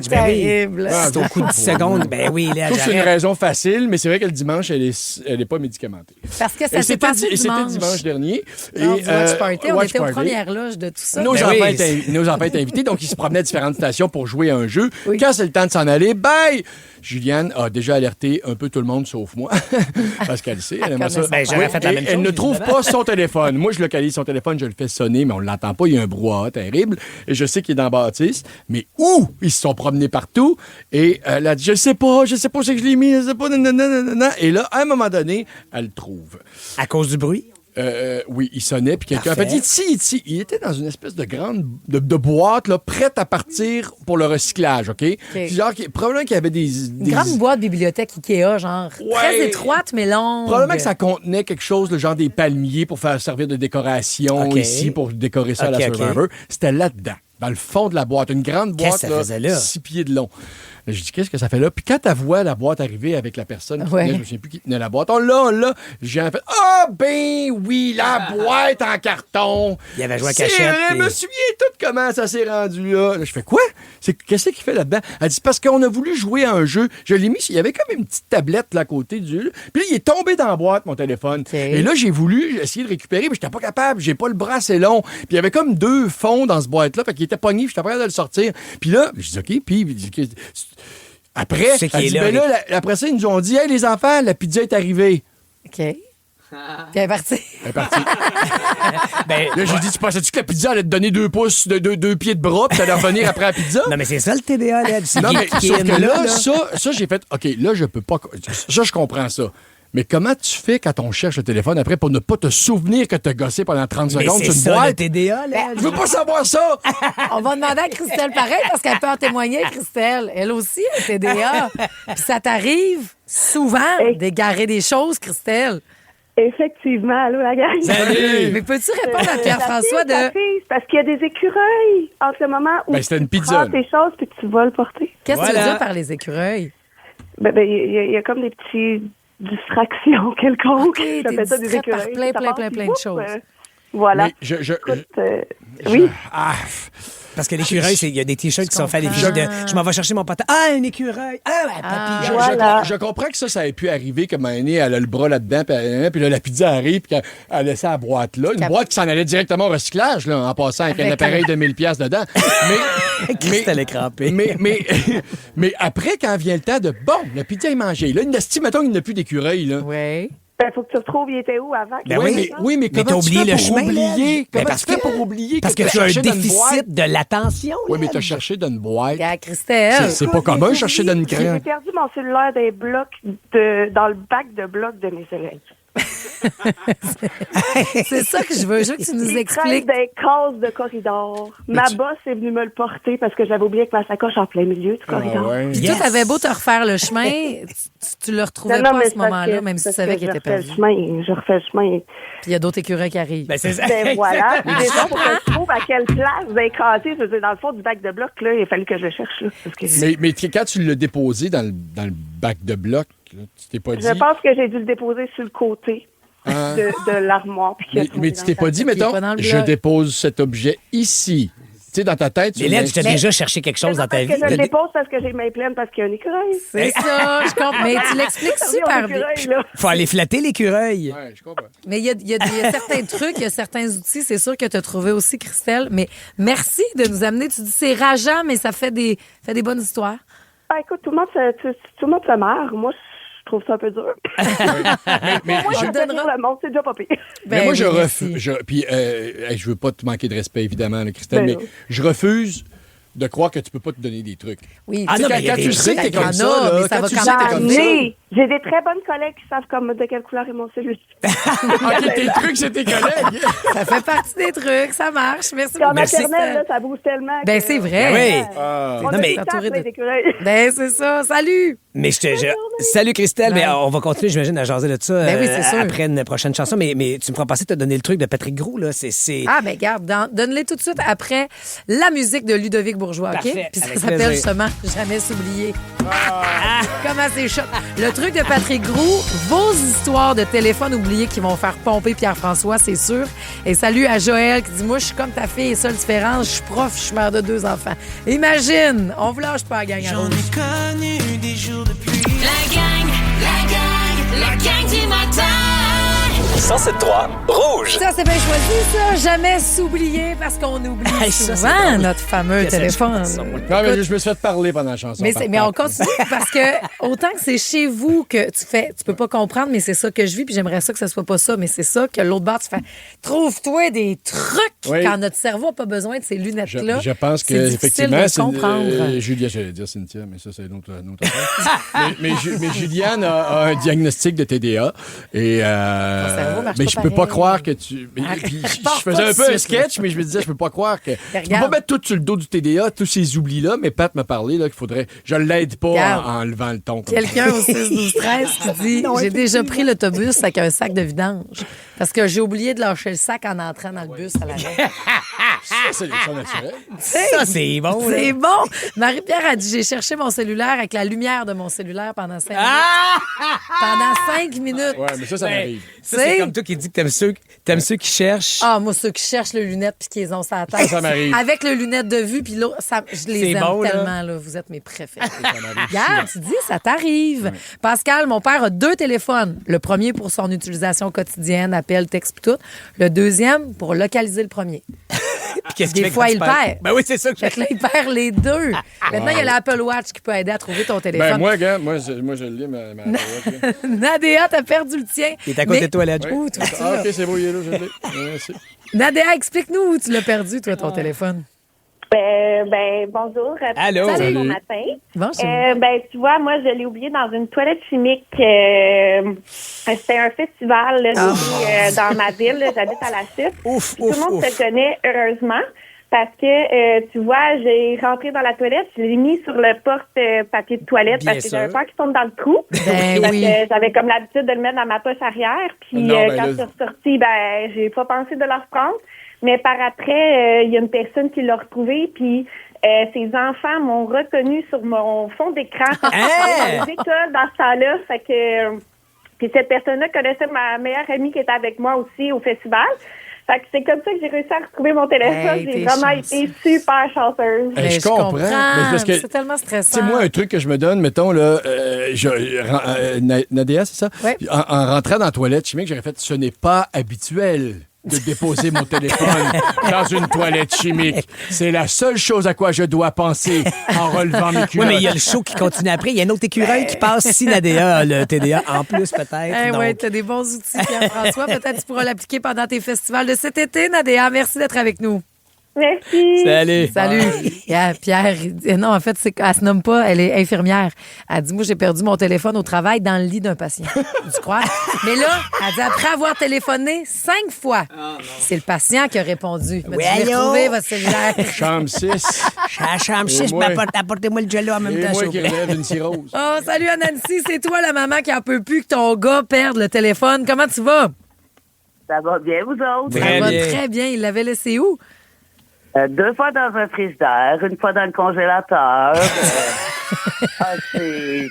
c'est terrible. C'est au coup de 10 secondes. Ben oui, Léa. Je trouve que c'est une raison facile, mais c'est vrai que le dimanche, elle est pas médicamentée. Parce que ça s'est passé c'était dimanche dernier. On était aux premières loges de tout ça. Nos enfants étaient invités, donc ils se promenaient à différentes stations pour jouer à un jeu. Quand c'est le temps de s'en aller, Juliane a déjà alerté un peu tout le monde, sauf moi. Parce qu'elle sait. Elle aimerait ça. J'aurais fait la même chose. Elle ne trouve pas son téléphone. Moi, je localise son téléphone, je le fais sonner, mais on ne l'entend pas. Il y a un brouhaha terrible. Et je sais qu'il est dans la bâtisse. Mais où? Ils se sont promenés partout. Et elle a dit, je sais pas, c'est que je l'ai mis, je sais pas, nanana. Et là, à un moment donné, elle le trouve. À cause du bruit? Oui, il sonnait, puis quelqu'un a fait ici. Il était dans une espèce de grande de boîte là, prête à partir pour le recyclage, OK? Genre, probablement qu'il y avait des... Une grande boîte bibliothèque Ikea, genre très étroite, mais longue. Probablement que ça contenait quelque chose, le genre des palmiers pour faire servir de décoration ici, pour décorer ça à la Survivor. C'était là-dedans, dans le fond de la boîte. Une grande boîte, là, 6 pieds de long. Je dis, qu'est-ce que ça fait là? Puis quand tu vois la boîte arriver avec la personne qui tenait, je ne sais plus qui tenait la boîte, on l'a. J'ai fait, ben oui, la boîte en carton. Il avait joué à cachette. Je me souviens tout comment ça s'est rendu là. Je fais, quoi? Qu'est-ce qu'il fait là-dedans? Elle dit, parce qu'on a voulu jouer à un jeu. Je l'ai mis, il y avait comme une petite tablette là, à côté du jeu. Puis là, il est tombé dans la boîte, mon téléphone. Et là, j'ai voulu essayer de récupérer, mais j'étais pas capable. J'ai pas le bras assez long. Puis il y avait comme 2 fonds dans ce boîte-là. Fait qu'il était pogné, j'étais pas capable de le sortir. Puis là, je dis, OK, puis... Après, après ça, ils nous ont dit, hey, les enfants, la pizza est arrivée. OK. Puis elle est partie. Là, j'ai dit, tu pensais-tu que la pizza allait te donner 2 pouces, 2 pieds de bras, puis t'allais revenir après la pizza? Non, mais c'est ça le TDA, là. Non, mais sauf que là, ça, j'ai fait, OK, là, je peux pas. Ça, je comprends ça. Mais comment tu fais quand on cherche le téléphone après pour ne pas te souvenir que t'as gossé pendant 30 secondes sur une ça, boîte? Le TDA, là. Je veux pas savoir ça! On va demander à Christelle pareil parce qu'elle peut en témoigner, Christelle. Elle aussi a un TDA. Puis ça t'arrive souvent d'égarer des choses, Christelle. Effectivement, allô la gang. Salut! Mais peux-tu répondre à Pierre-François de... C'est parce qu'il y a des écureuils entre le moment où tu prends tes choses puis tu vas le porter. Qu'est-ce que tu veux dire par les écureuils? Il y a comme des petits... distraction quelconque. Ça fait ça des écureuils. Plein de choses. Voilà. Mais oui. Parce que l'écureuil, il y a des t-shirts qui sont faits à l'effigie de « Je m'en vais chercher mon patin. Ah, un écureuil. Ah, ouais, papy. Je comprends que ça ait pu arriver comme un nez, elle a le bras là-dedans, puis là, la pizza arrive, puis elle a laissé la boîte là. Une boîte qui s'en allait directement au recyclage, là, en passant avec un appareil de 1000$ dedans. Christelle est crampée. Mais après, quand vient le temps de bon, la pizza est mangée. Là, mettons qu'il n'y a plus d'écureuil, là. Oui. Ben, faut que tu retrouves, il était où avant? Ben mais comment t'as oublié le chemin? Oublier? Comment tu fais pour oublier? Parce que tu as un déficit de l'attention. Oui, mais t'as cherché dans une boîte. Christelle. C'est pas commun, chercher dans une crainte. J'ai perdu mon cellulaire des blocs dans le bac de blocs de mes élèves. C'est ça que je veux que tu nous expliques. Des cases de corridor. Ma boss est venue me le porter parce que j'avais oublié que ma sacoche en plein milieu du corridor. Puis toi, t'avais beau te refaire le chemin, tu le retrouvais pas à ce moment-là, même si tu savais qu'il était perdu. Je refais le chemin. Puis il y a d'autres écureuils qui arrivent. Ben, c'est ça. Ben voilà. Puis déjà, pour que je trouve à quelle place vous avez cassé, je veux dire, dans le fond du bac de bloc, là, il a fallu que je le cherche. Là, parce que... mais quand tu l'as déposé dans le bac de bloc, là, tu t'es pas dit... Je pense que j'ai dû le déposer sur le côté. De l'armoire. Mais tu t'es pas dit, mettons, je dépose cet objet ici. Tu sais, dans ta tête... Hélène, tu as déjà cherché quelque chose dans ta vie. Je le dépose parce que j'ai les mains pleines parce qu'il y a un écureuil. C'est ça, je comprends. Mais tu l'expliques super bien. Faut aller flatter l'écureuil. Oui, je comprends. Mais il y a certains trucs, il y a certains outils, c'est sûr que tu as trouvé aussi, Christelle. Mais merci de nous amener. Tu dis c'est rageant, mais ça fait des bonnes histoires. Ben, écoute, tout le monde se marre. Moi, je trouve ça un peu dur. mais moi, je donnerai le monde, c'est déjà pas pire. Mais moi, je refuse. Puis, je veux pas te manquer de respect, évidemment, là, Christelle, mais je refuse de croire que tu peux pas te donner des trucs. Oui, quand tu sais que t'es comme ça, là, quand tu sais que t'es comme ça... J'ai des très bonnes collègues qui savent de quelle couleur est mon cellulaire. OK, tes trucs, c'est tes collègues. Ça fait partie des trucs, ça marche. Merci beaucoup. En maternelle, là, ça bouge tellement. Ben, c'est vrai. Ben oui. On a des taches, Ben, c'est ça. Salut. Mais salut, Christelle. Mais on va continuer, j'imagine, à jaser de ça oui, c'est sûr. après une prochaine chanson. Mais tu me feras passer, tu as donné le truc de Patrick Gros. Là. Ah, ben, garde, donne-les tout de suite après la musique de Ludovic Bourgeois. OK? Parfait. Puis ça s'appelle justement Jamais s'oublier. Comment c'est chaud. Le truc de Patrick Gros, vos histoires de téléphone oubliés qui vont faire pomper Pierre-François, c'est sûr. Et salut à Joël qui dit, moi, je suis comme ta fille, et seule différence, je suis prof, je suis mère de 2 enfants. Imagine, on vous lâche pas à la gang à Rouge. J'en ai connu des jours de pluie. La gang du matin. 107.3 Rouge. Ça, c'est bien choisi, ça. Jamais s'oublier parce qu'on oublie souvent notre fameux téléphone. Non, mais je me suis fait parler pendant la chanson. Mais on continue parce que autant que c'est chez vous que tu peux pas comprendre, mais c'est ça que je vis, puis j'aimerais ça que ce soit pas ça, mais c'est ça que l'autre bord, tu fais trouve-toi des trucs quand notre cerveau n'a pas besoin de ces lunettes-là. Je pense que effectivement, c'est Julia, j'allais dire Cynthia, mais ça, c'est une autre affaire. mais Juliane a un diagnostic de TDA et mais je peux pas croire que tu. Puis, je faisais un peu un sketch, mais je me disais, je peux pas croire que. Je peux pas mettre tout sur le dos du TDA, tous ces oublis-là, mais Pat m'a parlé qu'il faudrait. Je l'aide pas en levant le ton. Quelqu'un au 6-12-13 qui dit j'ai déjà pris l'autobus avec un sac de vidange parce que j'ai oublié de lâcher le sac en entrant dans le bus à l'arrêt. Ça, c'est l'élection naturelle. Ça, c'est bon. C'est bon. Marie-Pierre a dit j'ai cherché mon cellulaire avec la lumière de mon cellulaire pendant 5 minutes. Pendant 5 minutes. Ouais, mais ça m'arrive. Ça, c'est comme toi qui dis que t'aimes ceux qui cherchent. Ah, moi, ceux qui cherchent le lunette puis qu'ils ont sa tête. Ça m'arrive. Avec le lunette de vue, puis l'autre, je les aime tellement. Là. Vous êtes mes préférés. Regarde, tu dis, ça t'arrive. Ouais. Pascal, mon père a 2 téléphones. Le premier pour son utilisation quotidienne, appel, texte, tout. Le deuxième pour localiser le premier. Des fois, il perd. Ben oui, c'est ça que fait que là, il perd les 2. Maintenant, il y a l'Apple Watch qui peut aider à trouver ton téléphone. Ben moi, gars, moi je l'ai, ma Watch. Nadéa, t'as perdu le tien. Il est à côté de toi, là. Où, toi, OK, c'est beau, il est là, je l'ai. Merci. Nadéa, explique-nous où tu l'as perdu, toi, ton téléphone. Bonjour. Allô. Salut. Bon matin. Bonjour. Tu vois, moi, je l'ai oublié dans une toilette chimique. C'était un festival dans ma ville. J'habite à la Chute. Tout le monde se connaît, heureusement, parce que, tu vois, j'ai rentré dans la toilette, je l'ai mis sur le porte-papier de toilette parce que j'avais peur qu'il tombe dans le trou. Parce que j'avais comme l'habitude de le mettre dans ma poche arrière. Puis quand je suis ressortie, j'ai pas pensé de le reprendre. Mais par après, il y a une personne qui l'a retrouvé, puis ses enfants m'ont reconnu sur mon fond d'écran. Dans l'école, dans ce temps-là. Fait que, puis cette personne-là connaissait ma meilleure amie qui était avec moi aussi au festival. Fait que c'est comme ça que j'ai réussi à retrouver mon téléphone. Hey, j'ai vraiment été super chanceuse. Je comprends. Mais parce que, c'est tellement stressant. c'est moi un truc que je me donne, mettons, là, Nadia, c'est ça? Ouais. En rentrant dans la toilette chimique, j'aurais fait ce n'est pas habituel de déposer mon téléphone dans une toilette chimique. C'est la seule chose à quoi je dois penser en relevant mes culottes. Oui, mais il y a le show qui continue après. Il y a un autre écureuil qui passe si Nadia a le TDA en plus, peut-être. Donc... Oui, tu as des bons outils, Pierre-François. Peut-être que tu pourras l'appliquer pendant tes festivals de cet été, Nadia. Merci d'être avec nous. Merci. Salut. Pierre, non, en fait, elle se nomme pas, elle est infirmière. Elle dit, moi, j'ai perdu mon téléphone au travail dans le lit d'un patient. Tu crois? Mais là, elle dit, après avoir téléphoné 5 fois, c'est le patient qui a répondu. Mais tu l'as retrouvé, votre cellulaire. Chambre 6. Chambre 6, apportez-moi le jello en même temps. Et moi qui relève d'une cirrhose. Oh, salut, Nancy, c'est toi, la maman qui en peut plus que ton gars perde le téléphone. Comment tu vas? Ça va bien, vous autres? Ça va très bien. Il l'avait laissé où? 2 fois dans un frigidaire, 1 fois dans le congélateur. C'est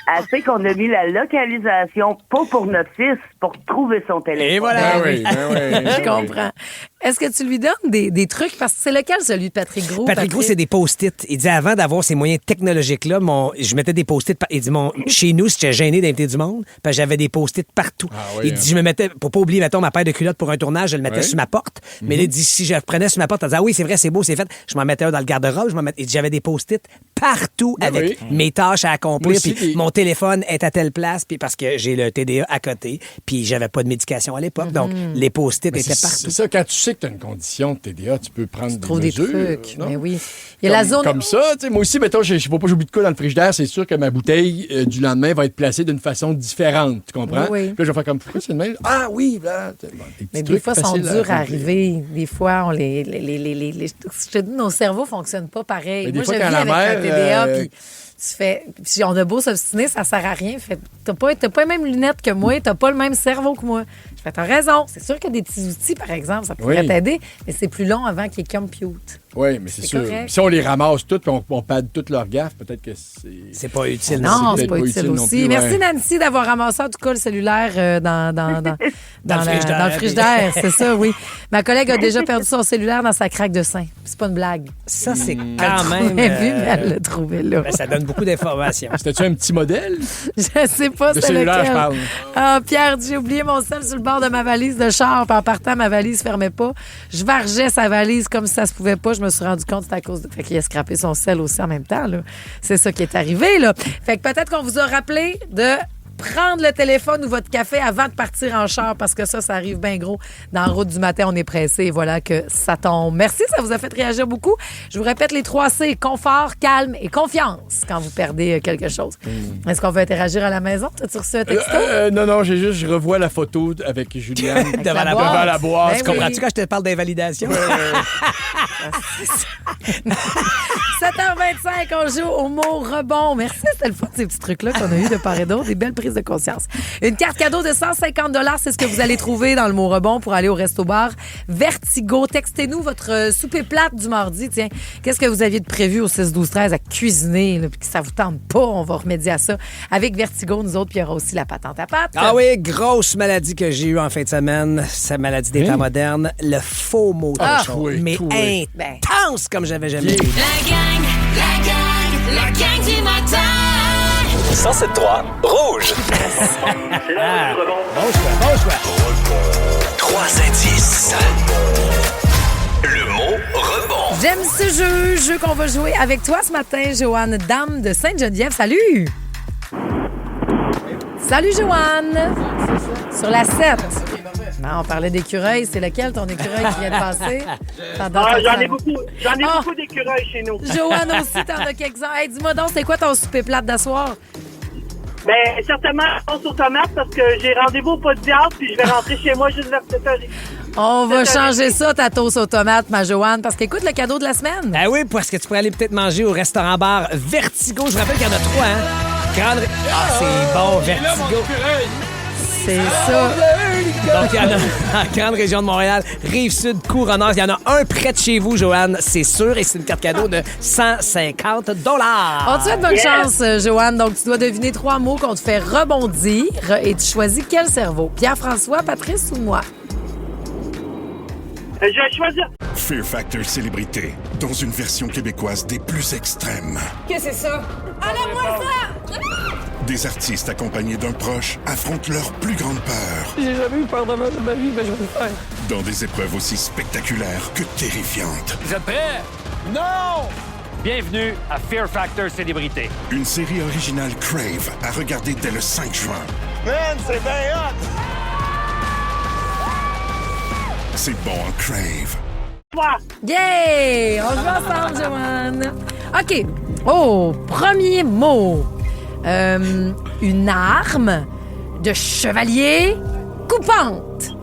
assez qu'on a mis la localisation, pas pour notre fils, pour trouver son téléphone. Et voilà. Je comprends. Est-ce que tu lui donnes des trucs? Parce que c'est lequel, celui de Patrick Gros? Patrick Gros, c'est des post-it. Il dit, avant d'avoir ces moyens technologiques-là, je mettais des post-it. Il dit, chez nous, j'étais gêné d'inviter du monde, parce que j'avais des post-it partout. Il dit, je me mettais, pour pas oublier, mettons, ma paire de culottes pour un tournage, je le mettais sur ma porte. Mais là, il dit, si je le prenais sur ma porte, il disait, ah oui, c'est vrai, c'est beau, c'est fait. Je m'en mettais un dans le garde-robe. Il dit, j'avais des post-it partout avec mes tâches à accomplir. Puis mon téléphone est à telle place, puis parce que j'ai le TDA à côté, puis j'avais pas de médication à l'époque. Donc, les post-it étaient partout. C'est ça, quand tu sais que tu as une condition de TDA, tu peux prendre des mesures. Des trucs. Mais oui. Il y a la zone... Comme ça, tu sais, moi aussi, mettons, je ne sais pas, j'oublie de quoi dans le frigidaire, c'est sûr que ma bouteille du lendemain va être placée d'une façon différente. Tu comprends? Oui. Puis là, je vais faire comme, pourquoi c'est le même? Ah oui, là. Mais des fois, ils sont durs à arriver. Des fois, on je te dis, nos cerveaux ne fonctionnent pas pareil. Mais moi, fois, je vis avec un TDA, puis tu fais... Si on a beau s'obstiner, ça sert à rien. T'as pas les mêmes lunettes que moi, t'as pas le même cerveau que moi. Je fais, t'as raison. C'est sûr que des petits outils, par exemple, ça pourrait t'aider, mais c'est plus long avant qu'ils compute. Oui, mais c'est sûr. Si on les ramasse toutes et on pad toutes leurs gaffes, peut-être que c'est pas utile. Non, c'est pas utile aussi. Merci, Nancy, d'avoir ramassé en tout cas le cellulaire dans le frigidaire. C'est ça, oui. Ma collègue a déjà perdu son cellulaire dans sa craque de sein. C'est pas une blague. Ça, c'est quand même... Elle l'a trouvé là. Ça donne beaucoup d'informations. C'était-tu un petit modèle? Je sais pas, c'est lequel. Je parle. Ah, Pierre, j'ai oublié mon sel sur le bord de ma valise de char. Puis en partant, ma valise fermait pas. Je vargeais sa valise comme si ça se pouvait pas. Je me suis rendu compte que c'était à cause de... Fait qu'il a scrappé son sel aussi en même temps, là. C'est ça qui est arrivé, là. Fait que peut-être qu'on vous a rappelé de prendre le téléphone ou votre café avant de partir en char parce que ça arrive bien gros. Dans la route du matin, on est pressé et voilà que ça tombe. Merci, ça vous a fait réagir beaucoup. Je vous répète les 3 C, confort, calme et confiance quand vous perdez quelque chose. Est-ce qu'on veut interagir à la maison? T'as-tu reçu un texto? Non, je revois la photo avec Juliane devant la boîte. Tu comprends-tu quand je te parle d'invalidation? 7h25, on joue au mot rebond. Merci, c'était le fun, ces petits trucs-là qu'on a eu de part et d'autre. Des belles prises de conscience. Une carte cadeau de 150 $, c'est ce que vous allez trouver dans le mot rebond pour aller au resto-bar Vertigo. Textez-nous votre souper plate du mardi. Tiens, qu'est-ce que vous aviez de prévu au 6-12-13 à cuisiner, là, puis que ça vous tente pas? On va remédier à ça avec Vertigo, nous autres, puis il y aura aussi la patente à pâte. Ah oui, grosse maladie que j'ai eue en fin de semaine, sa maladie des temps modernes, le faux mot mais intense comme j'avais jamais vu. La gang du matin. 107.3 Rouge. C'est là bon choix. 3 indices. Le mot rebond. J'aime ce jeu qu'on va jouer avec toi ce matin, Joanne Dame de Sainte-Geneviève. Salut! Salut, Joanne! Sur la 7. Non, on parlait d'écureuil. C'est lequel ton écureuil qui vient de passer? J'en ai beaucoup d'écureuils chez nous. Joanne aussi, t'en as quelques-uns. Hey, dis-moi donc, c'est quoi ton souper plate d'asseoir? Ben, certainement, sauce aux tomates parce que j'ai rendez-vous au pot de viande puis je vais rentrer chez moi juste vers 7h. On va changer ça, ta toast aux tomates, ma Joanne, parce qu'écoute, le cadeau de la semaine. Ben oui, parce que tu pourrais aller peut-être manger au restaurant-bar Vertigo. Je rappelle qu'il y en a 3, hein? C'est bon, Vertigo. C'est ça. Donc, il y en a en grande région de Montréal, Rive-Sud, Couronnement. Il y en a un près de chez vous, Joanne, c'est sûr. Et c'est une carte cadeau de 150 $. On te souhaite bonne chance, Joanne. Donc, tu dois deviner 3 mots qu'on te fait rebondir. Et tu choisis quel cerveau? Pierre-François, Patrice ou moi? Je vais choisir. Fear Factor Célébrité, dans une version québécoise des plus extrêmes. Qu'est-ce que c'est ça? Enlève-moi ça! Des artistes accompagnés d'un proche affrontent leur plus grande peur J'ai jamais eu peur de ma vie, mais je vais le faire. dans des épreuves aussi spectaculaires que terrifiantes. Vous êtes prêts? Non! Bienvenue à Fear Factor Célébrité. Une série originale Crave à regarder dès le 5 juin. Man, c'est bien hot! C'est bon en Crave. Yeah! On joue ensemble, Joanne. OK. Oh, premier mot. Une arme de chevalier coupante.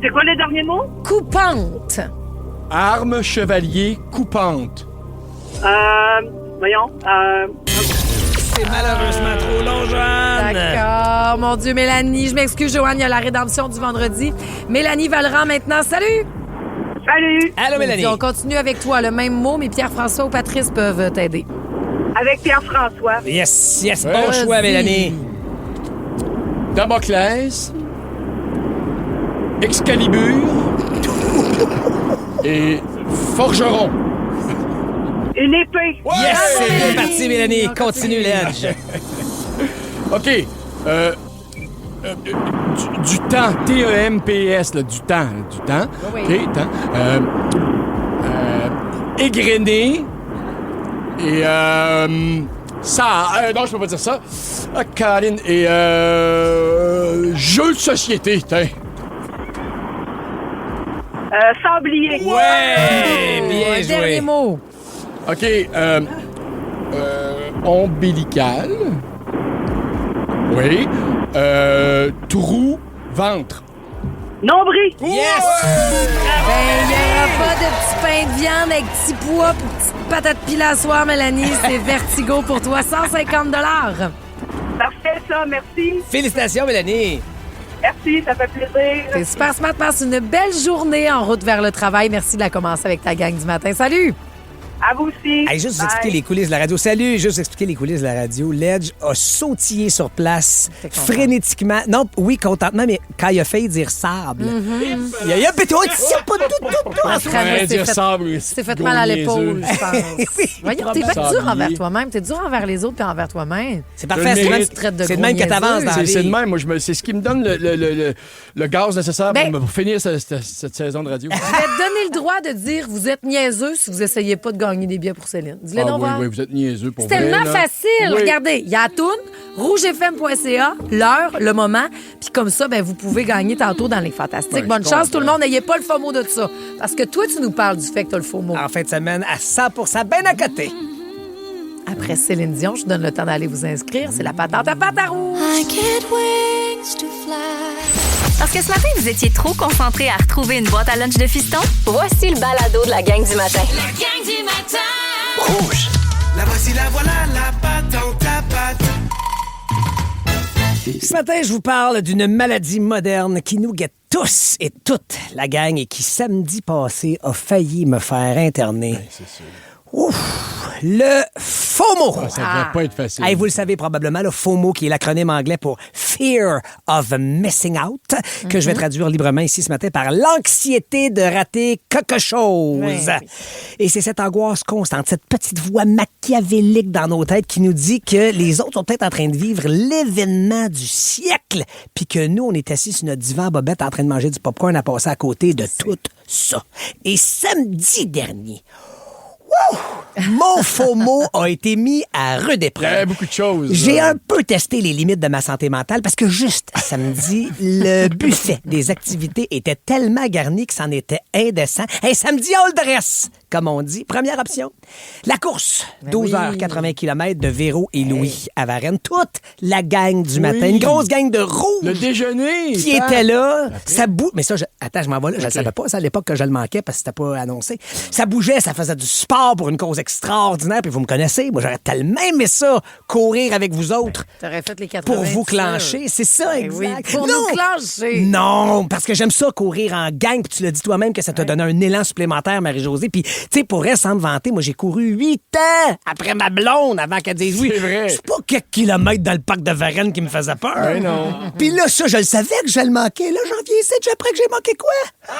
C'est quoi le dernier mot? Coupante. Arme chevalier coupante. Voyons. C'est malheureusement trop long, Joanne. D'accord. Mon Dieu, Mélanie. Je m'excuse, Joanne, il y a la rédemption du vendredi. Mélanie Valran maintenant. Salut! Salut! Allô, Mélanie. On continue avec toi. Le même mot, mais Pierre-François ou Patrice peuvent t'aider. Avec Pierre-François. Yes, bon Vas-y. choix, Mélanie. Damoclès. Excalibur. Et forgeron. Une épée. Yes, c'est bien Mélanie. parti, Mélanie. Continue, Ledge. OK. Du temps. T-E-M-P-S, là, du temps. Du temps. Oui. OK, temps. Égrené. Et, ça. Non, je peux pas dire ça. Ah, Karine. Et, jeu de société, tiens. Sablier. Ouais, bien joué. Dernier mot. OK. Ombilical. Oui. Trou, ventre. Nombril. Yes! Ben, il n'y aura pas de petit pain de viande avec petit pois pour petite patate pilée à soir, Mélanie. C'est Vertigo pour toi. 150 $. Parfait, ça. Merci. Félicitations, Mélanie. Merci, ça fait plaisir. C'est super smart. Passe une belle journée en route vers le travail. Merci de la commencer avec ta gang du matin. Salut! À vous aussi. Hey, juste vous Bye. expliquer les coulisses de la radio. Salut, juste expliquer les coulisses de la radio. Ledge a sautillé sur place frénétiquement. Non, oui, contentement, mais quand il a failli dire sable, il y a péto, C'est fait mal à l'épaule, je pense. Voyons, t'es bien dur envers toi-même. T'es dur envers les autres puis envers toi-même. C'est parfait. C'est de même que t'avances dans la vie. C'est de même. Moi, c'est ce qui me donne le gaz nécessaire pour finir cette saison de radio. Je vais te donner le droit de dire vous êtes niaiseux si vous essayez pas de gagner des billets pour Céline. Dis-le donc, oui, vous êtes niaiseux pour c'est vrai, tellement là. facile. Oui. Regardez, il y a la toune, rougefm.ca, l'heure, le moment, puis comme ça, ben, vous pouvez gagner tantôt dans les Fantastiques. Ben, Bonne je chance, comprends. tout le monde. N'ayez pas le faux mot de ça. Parce que toi, tu nous parles du fait que tu as le faux mot. En fin de semaine, à 100%, ben à côté. Après Céline Dion, je vous donne le temps d'aller vous inscrire. C'est la patente à pâte à rouge. Parce que ce matin, vous étiez trop concentrés à retrouver une boîte à lunch de fiston? Voici le balado de la gang du matin. La gang du matin. Rouge. La voici, la voilà, la patente à pâte. Ce matin, je vous parle d'une maladie moderne qui nous guette tous et toutes, la gang, et qui, samedi passé, a failli me faire interner. Ouf! Le FOMO. Ça devrait pas être facile. Hey, vous le savez probablement, le FOMO, qui est l'acronyme anglais pour Fear of Missing Out, que je vais traduire librement ici ce matin par l'anxiété de rater quelque chose. Oui. Et c'est cette angoisse constante, cette petite voix machiavélique dans nos têtes qui nous dit que les autres sont peut-être en train de vivre l'événement du siècle, puis que nous, on est assis sur notre divan à bobette en train de manger du popcorn à passer à côté de tout ça. Et samedi dernier, mon FOMO a été mis à rude épreuve. Il y avait beaucoup de choses. J'ai un peu testé les limites de ma santé mentale parce que juste samedi, le buffet des activités était tellement garni que c'en était indécent. Hey, samedi, all dress, comme on dit. Première option, la course. 12 h 80 km de Véro et Louis à Varennes. Toute la gang du matin. Une grosse gang de rouges. Le déjeuner. Qui était là. Ça bouge. Mais ça, attends, je m'en vais là. Je ne savais pas ça à l'époque que je le manquais parce que c'était pas annoncé. Ça bougeait, ça faisait du sport pour une cause extraordinaire, puis vous me connaissez, moi, j'aurais tellement aimé ça, courir avec vous autres. T'aurais fait les 80 pour vous clencher, c'est ça, exact. Oui, pour nous clencher. Non, parce que j'aime ça, courir en gang, puis tu l'as dit toi-même que ça t'a donné un élan supplémentaire, Marie-Josée, puis, tu sais, pour elle, sans te vanter, moi, j'ai couru 8 ans après ma blonde, avant qu'elle dise oui. C'est vrai. C'est pas quelques kilomètres dans le parc de Varennes qui me faisait peur. Ouais, non. Puis là, ça, je le savais que je le manquais. Là, j'en viens ici, après que j'ai manqué quoi?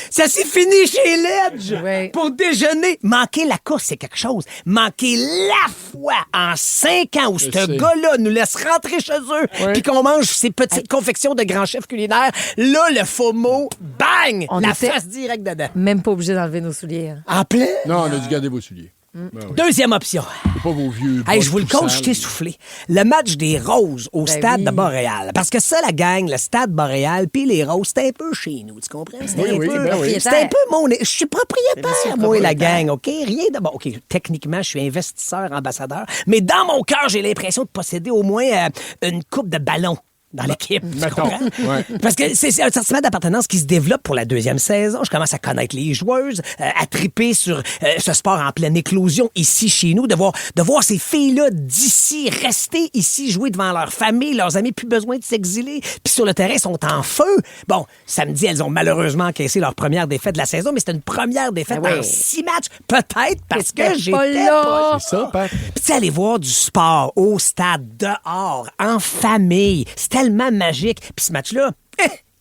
Ça s'est fini chez Ledge. Ouais. Pour déjeuner. Manquer la course, c'est quelque chose. Manquer la fois en 5 ans où ce gars-là nous laisse rentrer chez eux puis qu'on mange ces petites confections de grands chefs culinaires, là, le faux mot, bang! On la était face direct dedans. Même pas obligé d'enlever nos souliers. Hein. En plein? Non, on a dû garder vos souliers. Ben oui. Deuxième option. C'est pas vos vieux. Hey, je vous le compte, je t'ai soufflé. Le match des Roses au stade de Montréal. Parce que ça, la gang, le stade Montréal puis les Roses, c'était un peu chez nous, tu comprends? C'était un peu mon... Je suis propriétaire, moi et la gang, OK? Rien de bon. OK, techniquement, je suis investisseur, ambassadeur, mais dans mon cœur, j'ai l'impression de posséder au moins une coupe de ballon dans l'équipe. Tu comprends? Ouais. Parce que c'est un sentiment d'appartenance qui se développe pour la deuxième saison. Je commence à connaître les joueuses, à triper sur ce sport en pleine éclosion ici chez nous, de voir ces filles-là d'ici rester ici, jouer devant leur famille, leurs amis, plus besoin de s'exiler. Puis sur le terrain, sont en feu. Bon, samedi, elles ont malheureusement encaissé leur première défaite de la saison, mais c'était une première défaite en 6 matchs. Peut-être parce que j'étais pas là. C'est ça, Pat. Puis tu sais, aller voir du sport au stade, dehors, en famille, c'était tellement magique. Puis ce match-là,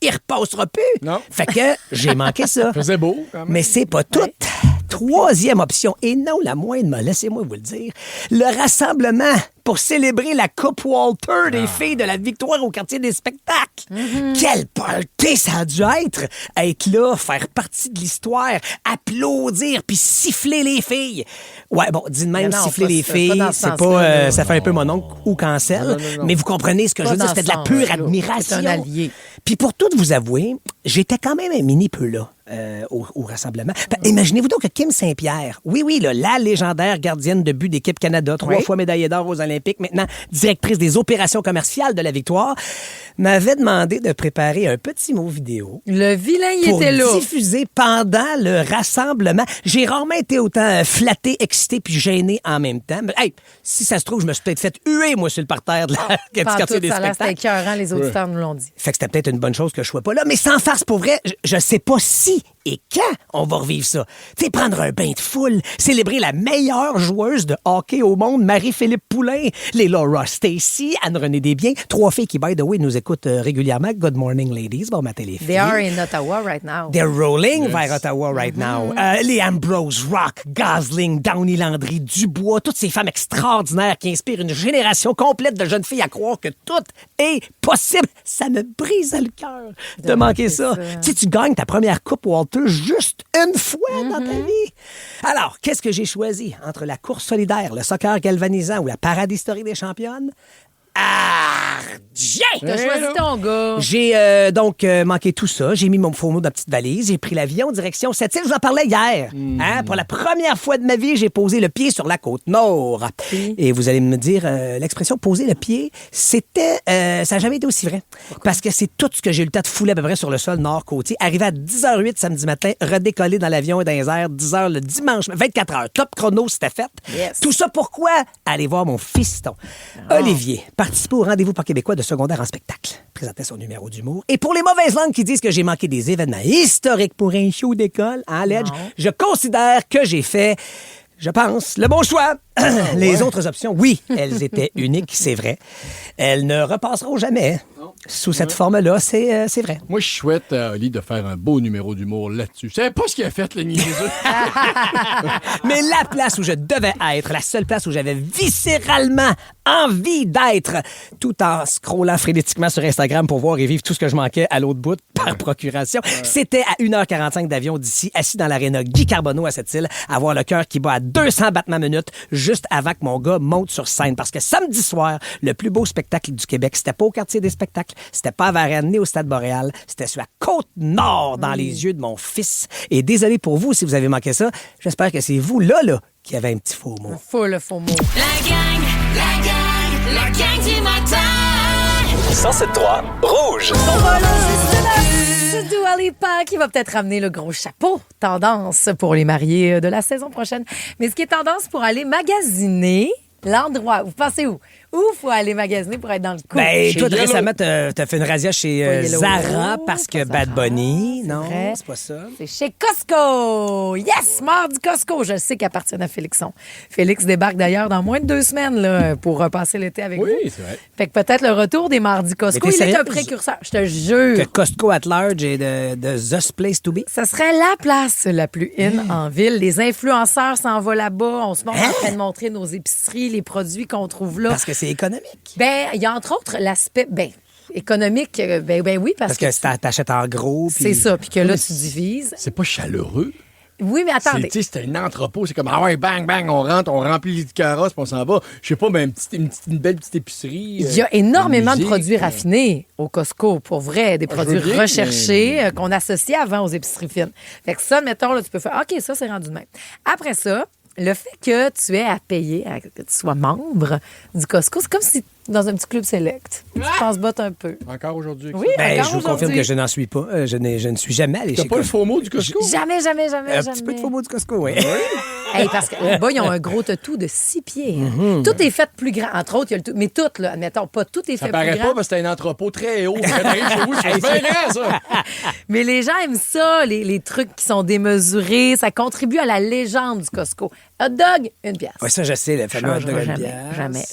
il repassera plus. Non. Fait que j'ai manqué ça. Faisait beau, quand même. Mais c'est pas tout. Troisième option, et non la moindre, laissez-moi vous le dire, le rassemblement pour célébrer la Coupe Walter des filles de la victoire au quartier des spectacles. Quel party ça a dû être là, faire partie de l'histoire, applaudir puis siffler les filles. Ouais, bon, dis de même, siffler les filles, c'est pas, ça fait un peu mon oncle ou cancel, mais vous comprenez ce que je veux dire, c'était de la pure admiration. C'est un allié. Puis pour tout vous avouer, j'étais quand même un mini peu là. Au rassemblement. Imaginez-vous donc que Kim Saint-Pierre, oui, là, la légendaire gardienne de but d'équipe Canada, 3 fois médaillée d'or aux Olympiques, maintenant directrice des opérations commerciales de la victoire, m'avait demandé de préparer un petit mot vidéo. Le vilain, il était là. Pour diffuser pendant le rassemblement. J'ai rarement été autant flatté, excité puis gêné en même temps. Mais, hey, si ça se trouve, je me suis peut-être fait huer, moi, sur le parterre de la du quartier des spectacles. C'était écœurant, les auditeurs nous l'ont dit. Fait que c'était peut-être une bonne chose que je sois pas là. Mais sans farce, pour vrai, je sais pas si et quand on va revivre ça. Tu sais, prendre un bain de foule, célébrer la meilleure joueuse de hockey au monde, Marie-Philippe Poulain, les Laura Stacey, Anne-Renée Desbiens, 3 filles qui, by the way, nous écoutent régulièrement. Good morning, ladies. Bon matin, les filles. They are in Ottawa right now. They're rolling vers Ottawa right now. Les Ambrose, Rock, Gosling, Downey Landry, Dubois, toutes ces femmes extraordinaires qui inspirent une génération complète de jeunes filles à croire que tout est possible. Ça me brise le cœur de manquer ça. Tu sais, tu gagnes ta première coupe Walter juste une fois dans ta vie. Alors, qu'est-ce que j'ai choisi entre la course solidaire, le soccer galvanisant ou la parade historique des championnes? Argent! T'as choisi ton gars. J'ai donc manqué tout ça. J'ai mis mon faux mot dans la petite valise. J'ai pris l'avion direction Sept-Îles. Je vous en parlais hier. Pour la première fois de ma vie, j'ai posé le pied sur la côte nord. Et vous allez me dire, l'expression poser le pied, c'était... ça n'a jamais été aussi vrai. Parce que c'est tout ce que j'ai eu le temps de fouler à peu près sur le sol nord-côtier. Arrivé à 10h08 samedi matin, redécoller dans l'avion et dans les airs, 10h le dimanche, 24 heures. Top chrono, c'était fait. Yes. Tout ça pourquoi? Aller voir mon fiston. Olivier, participer au rendez-vous par québécois de secondaire en spectacle. Présentait son numéro d'humour. Et pour les mauvaises langues qui disent que j'ai manqué des événements historiques pour un show d'école en Ledge, je considère que j'ai fait, je pense, le bon choix. Les autres options, oui, elles étaient uniques, c'est vrai. Elles ne repasseront jamais. Sous cette forme-là, c'est vrai. Moi, je souhaite à Oli de faire un beau numéro d'humour là-dessus. Je savais pas ce qu'il a fait, le niaiseux. Mais la place où je devais être, la seule place où j'avais viscéralement envie d'être, tout en scrollant frénétiquement sur Instagram pour voir et vivre tout ce que je manquais à l'autre bout par procuration, c'était à 1h45 d'avion d'ici, assis dans l'aréna Guy Carbonneau à Sept-Îles, avoir le cœur qui bat à 200 battements minutes juste avant que mon gars monte sur scène. Parce que samedi soir, le plus beau spectacle du Québec, c'était pas au quartier des spectacles, c'était pas à Varennes ni au Stade Boréal, c'était sur la Côte-Nord, dans les yeux de mon fils. Et désolé pour vous si vous avez manqué ça, j'espère que c'est vous, là, qui avez un petit faux mot. Le faux mot. La gang du matin. 107.3 Rouge. On va lancer cela. C'est Dua Lipa qui va peut-être ramener le gros chapeau. Tendance pour les mariés de la saison prochaine. Mais ce qui est tendance pour aller magasiner, l'endroit, vous pensez où? Où faut aller magasiner pour être dans le coup? Ben, toi, récemment, t'as fait une razzia chez Zara parce que Bad Bunny. Non, c'est pas ça. C'est chez Costco. Yes! Mardi Costco. Je sais qu'il appartient à Félixon. Félix débarque d'ailleurs dans moins de 2 semaines là, pour passer l'été avec vous. Oui, c'est vrai. Fait que peut-être le retour des mardis Costco. Il est un précurseur. Je te jure. Que Costco at large est de The Place to Be. Ça serait la place la plus in en ville. Les influenceurs s'en vont là-bas. On se montre en train de montrer nos épiceries, les produits qu'on trouve là. Parce que c'est économique. Ben, il y a entre autres l'aspect économique. Ben oui, parce que t'achètes en gros. Puis... C'est ça, puis que là, tu divises. C'est pas chaleureux. Oui, mais attendez. C'est un entrepôt. C'est comme, ah ouais, bang, bang, on rentre, on remplit les carrosses, puis on s'en va. Je sais pas, mais une belle petite épicerie. Il y a énormément de produits raffinés au Costco, pour vrai. Des produits recherchés qu'on associait avant aux épiceries fines. Fait que ça, mettons, là, tu peux faire, OK, ça, c'est rendu de même. Après ça, le fait que tu aies à payer, que tu sois membre du Costco, c'est comme si dans un petit club select. Tu penses botte un peu. Encore aujourd'hui? Oui, ben, encore je vous confirme que je n'en suis pas. Je ne suis jamais allé chez Costco. T'as pas le faux mot du Costco? Jamais. Un petit peu de faux mot du Costco, oui. Hey, parce que là-bas, ils ont un gros tatou de 6 pieds. Tout est fait plus grand. Entre autres, il y a le tout. Mais tout, là, admettons, pas tout est fait plus grand. Ça paraît pas parce que c'est un entrepôt très haut. Quand t'arrives chez vous, c'est bien grand, ça. Mais les gens aiment ça, les trucs qui sont démesurés. Ça contribue à la légende du Costco. Hot dog, 1 pièce. Oui, ça, je sais, le fameux hot dog 1 pièce.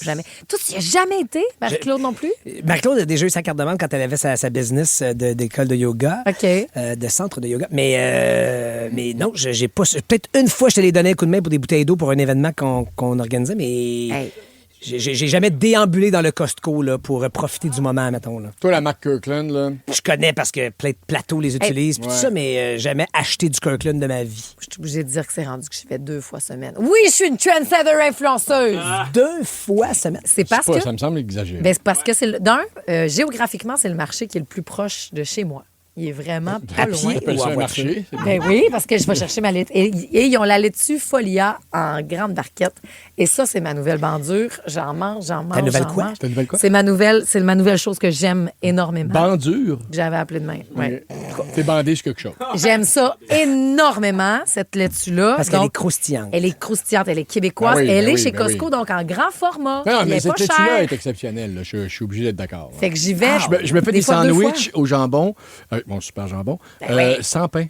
Jamais. Toi, tu n'y as jamais été, Marie-Claude non plus? Marie-Claude a déjà eu sa carte de membre quand elle avait sa business d'école de yoga. OK. De centre de yoga. Mais non, j'ai pas. Peut-être une fois, je te l'ai donné un coup de main pour des bouteilles d'eau pour un événement qu'on organisait, mais. Hey. J'ai jamais déambulé dans le Costco là, pour profiter du moment, mettons. Là. Toi, la marque Kirkland, là? Je connais parce que plein de plateaux les utilisent, tout ça, mais jamais acheté du Kirkland de ma vie. Je suis obligée de dire que c'est rendu que je fais 2 fois semaine. Oui, je suis une trendsetter influenceuse. 2 fois semaine? C'est parce que... Ça me semble exagéré. Ben, c'est parce que géographiquement, c'est le marché qui est le plus proche de chez moi. Il est vraiment pas loin. Tu ça un marché? Ben oui, parce que je vais chercher ma laitue. Et ils ont la laitue Folia en grande barquette. Et ça, c'est ma nouvelle bandure. J'en mange. Ta nouvelle quoi? Ta nouvelle quoi? C'est ma nouvelle chose que j'aime énormément. Bandure? J'avais appelé de même. Ouais. T'es bandé sur quelque chose. J'aime ça énormément, cette laitue-là. Parce qu'elle est croustillante. Elle est croustillante, elle est québécoise. Elle est chez Costco, donc en grand format. Non, mais cette laitue-là est exceptionnelle. Je suis obligé d'être d'accord. Fait que j'y vais. Je me fais des sandwichs au jambon. Mon super jambon. Sans pain.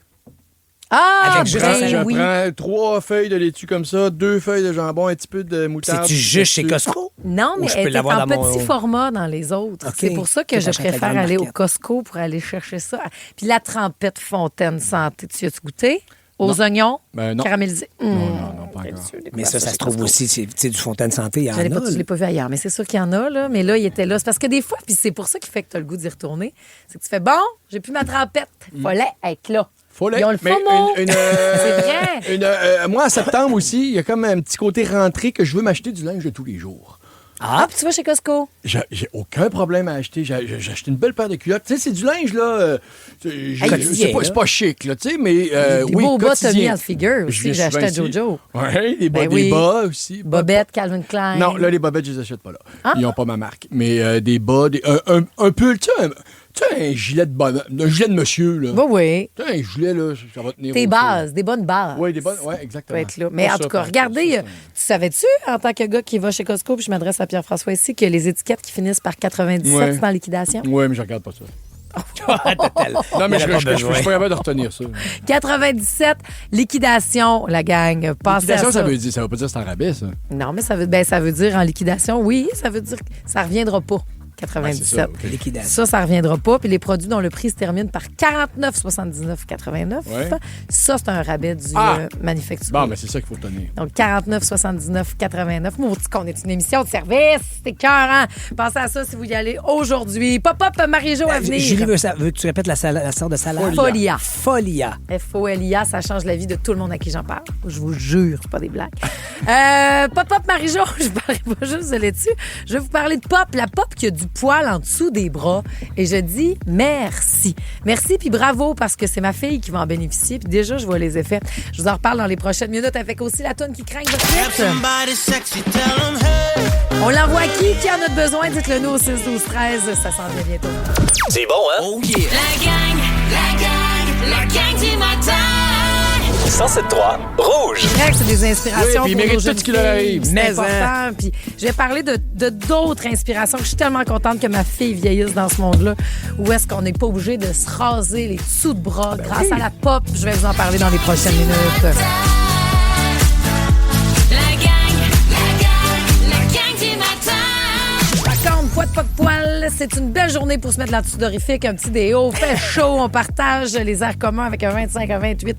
Ah, je prends 3 feuilles de laitue comme ça, 2 feuilles de jambon, un petit peu de moutarde. C'est-tu juste chez Costco? Non, mais elle est en petit format dans les autres. Okay. C'est pour ça que je préfère aller au Costco pour aller chercher ça. Puis la trempette Fontaine Santé, tu as-tu goûté? Aux oignons caramélisés. Non, pas encore. Mais ça se trouve aussi, c'est du Fontaine Santé, il y en a. Je ne l'ai pas vu ailleurs, mais c'est sûr qu'il y en a, là. Mais là, il était là. C'est parce que des fois, puis c'est pour ça qu'il fait que tu as le goût d'y retourner, c'est que tu fais, bon, j'ai plus ma trempette. Fallait être là. Ils ont le faux mot. C'est vrai. Moi, en septembre aussi, il y a comme un petit côté rentré que je veux m'acheter du linge de tous les jours. Ah, puis tu vas chez Costco? J'ai aucun problème à acheter. J'ai acheté une belle paire de culottes. Tu sais, c'est du linge, là. C'est pas chic, là, tu sais, mais. Des beaux bas Tommy Hilfiger aussi, que j'ai acheté à Jojo. Oui, des bas aussi. Bobettes, Calvin Klein. Non, là, les bobettes, je les achète pas là. Ils n'ont pas ma marque. Mais des bas, un pull, tu sais, un gilet de monsieur, là. Oui. Tu sais, un gilet, là, ça va tenir. Des bases, des bonnes bases. Oui, exactement. Mais en tout cas, regardez, tu savais-tu, en tant que gars qui va chez Costco, puis je m'adresse à Pierre-François ici, que les étiquettes qui finissent par 97 sont en liquidation? Oui, mais je regarde pas ça. Non, mais je suis pas capable de retenir ça. 97, liquidation, la gang. Liquidation, ça veut pas dire que c'est en rabais, ça. Non, mais ça veut dire en liquidation, oui, ça veut dire que ça reviendra pas. 97. Ouais, ça reviendra pas. Puis les produits dont le prix se termine par 49,79,89, ça, c'est un rabais du manufacturier. Bon, mais c'est ça qu'il faut tenir. Donc, 49,79,89. Moi, qu'on est une émission de service. C'est écœurant. Pensez à ça si vous y allez aujourd'hui. Pop-up Marie-Jo à venir. Julie, veux que tu répètes la sorte de salade? Folia. Folia. Ça change la vie de tout le monde à qui j'en parle. Je vous jure, c'est pas des blagues. Pop-up Marie-Jo, je ne parlerai pas juste de laitue. Je vais vous parler de Pop. La Pop qui a du poil en dessous des bras. Et je dis merci. Merci, puis bravo, parce que c'est ma fille qui va en bénéficier. Puis déjà, je vois les effets. Je vous en reparle dans les prochaines minutes avec aussi la toune qui craint votre tête. On l'envoie à qui? Qui en a besoin? Dites-le nous au 6-12-13. Ça s'en vient bientôt. C'est bon, hein? Oh yeah! La gang! La gang du matin. 107.3 Rouge. C'est vrai que c'est des inspirations puis il pour mérite nos tout jeunes ce qui leur arrive. filles. C'est Mais important. Puis je vais parler de d'autres inspirations. Je suis tellement contente que ma fille vieillisse dans ce monde-là. Où est-ce qu'on n'est pas obligé de se raser les dessous de bras grâce à la pop? Je vais vous en parler dans les prochaines minutes. La gang du matin. Par contre, poids de pas de poil, c'est une belle journée pour se mettre la sudorifique, un petit déo, fait chaud, on partage les airs communs avec un 25, un 28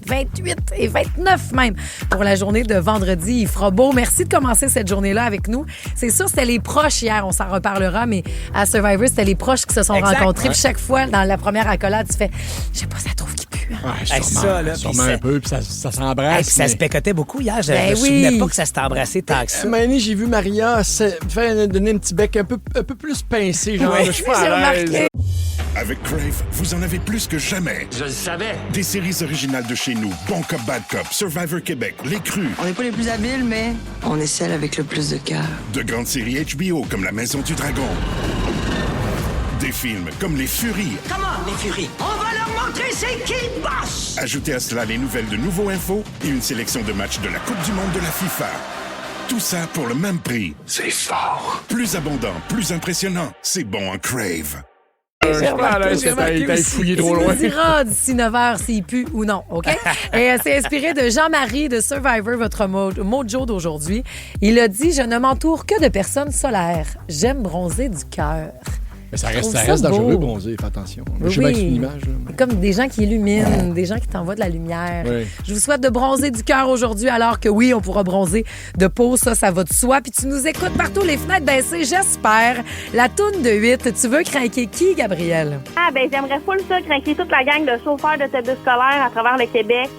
et 29 même pour la journée de vendredi. Il fera beau. Merci de commencer cette journée-là avec nous. C'est sûr, c'était les proches hier, on s'en reparlera, mais à Survivor, c'était les proches qui se sont rencontrés. Puis chaque fois, dans la première accolade, tu fais, je sais pas, ça trouve qui pue. Ouais, sûrement un peu, puis ça s'embrasse. Puis ça se pécotait beaucoup hier. Je Ben me souvenais oui. pas que ça s'est embrassé tant que ça. Mané, j'ai vu Maria donner un petit bec un peu plus pincé, genre. Ouais, Je suis pas à l'aise. remarqué. Avec Crave, vous en avez plus que jamais. Je le savais. Des séries originales de chez nous, Bon Cop, Bad Cop, Survivor Québec, Les Crus. On n'est pas les plus habiles, mais on est celle avec le plus de cœur. De grandes séries HBO comme La Maison du Dragon. Des films comme Les Furies. Comment, les furies? On va leur montrer c'est qui le boss! Ajoutez à cela les nouvelles de Nouveau Info et une sélection de matchs de la Coupe du Monde de la FIFA. Tout ça pour le même prix. C'est fort. Plus abondant, plus impressionnant. C'est bon en Crave. Je suis pas à l'aise que t'ailles fouillé trop loin. Tu nous diras d'ici 9h s'il pue ou non, OK? Et c'est inspiré de Jean-Marie de Survivor, votre mojo d'aujourd'hui. Il a dit « Je ne m'entoure que de personnes solaires. J'aime bronzer du cœur. » Mais ça reste dangereux, bronzer, fais attention. Moi, je sais bien que c'est une image. Là. Comme des gens qui illuminent, des gens qui t'envoient de la lumière. Oui. Je vous souhaite de bronzer du cœur aujourd'hui, alors que oui, on pourra bronzer de peau, ça va de soi. Puis tu nous écoutes partout, les fenêtres baissées, j'espère. La toune de 8, tu veux craquer qui, Gabrielle? Ah, ben j'aimerais full ça, craquer toute la gang de chauffeurs d'autobus scolaires à travers le Québec.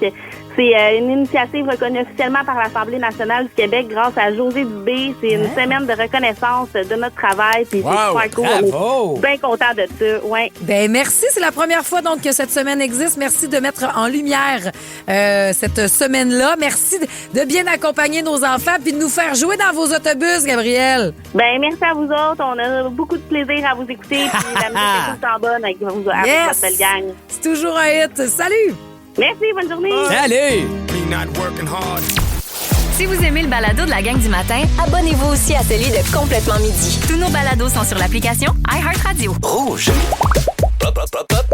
C'est une initiative reconnue officiellement par l'Assemblée nationale du Québec grâce à José Dubé. C'est une semaine de reconnaissance de notre travail. Puis c'est super cool. On est bien content de ça. Ouais. Ben merci, c'est la première fois donc que cette semaine existe. Merci de mettre en lumière cette semaine-là. Merci de bien accompagner nos enfants puis de nous faire jouer dans vos autobus, Gabrielle. Ben merci à vous autres. On a beaucoup de plaisir à vous écouter. Puis la musique est tout le temps bonne avec votre belle gang. C'est toujours un hit. Salut! Merci, bonne journée. Salut! Si vous aimez le balado de la gang du matin, abonnez-vous aussi à celui de Complètement Midi. Tous nos balados sont sur l'application iHeartRadio. Rouge. Pop, pop, pop, pop.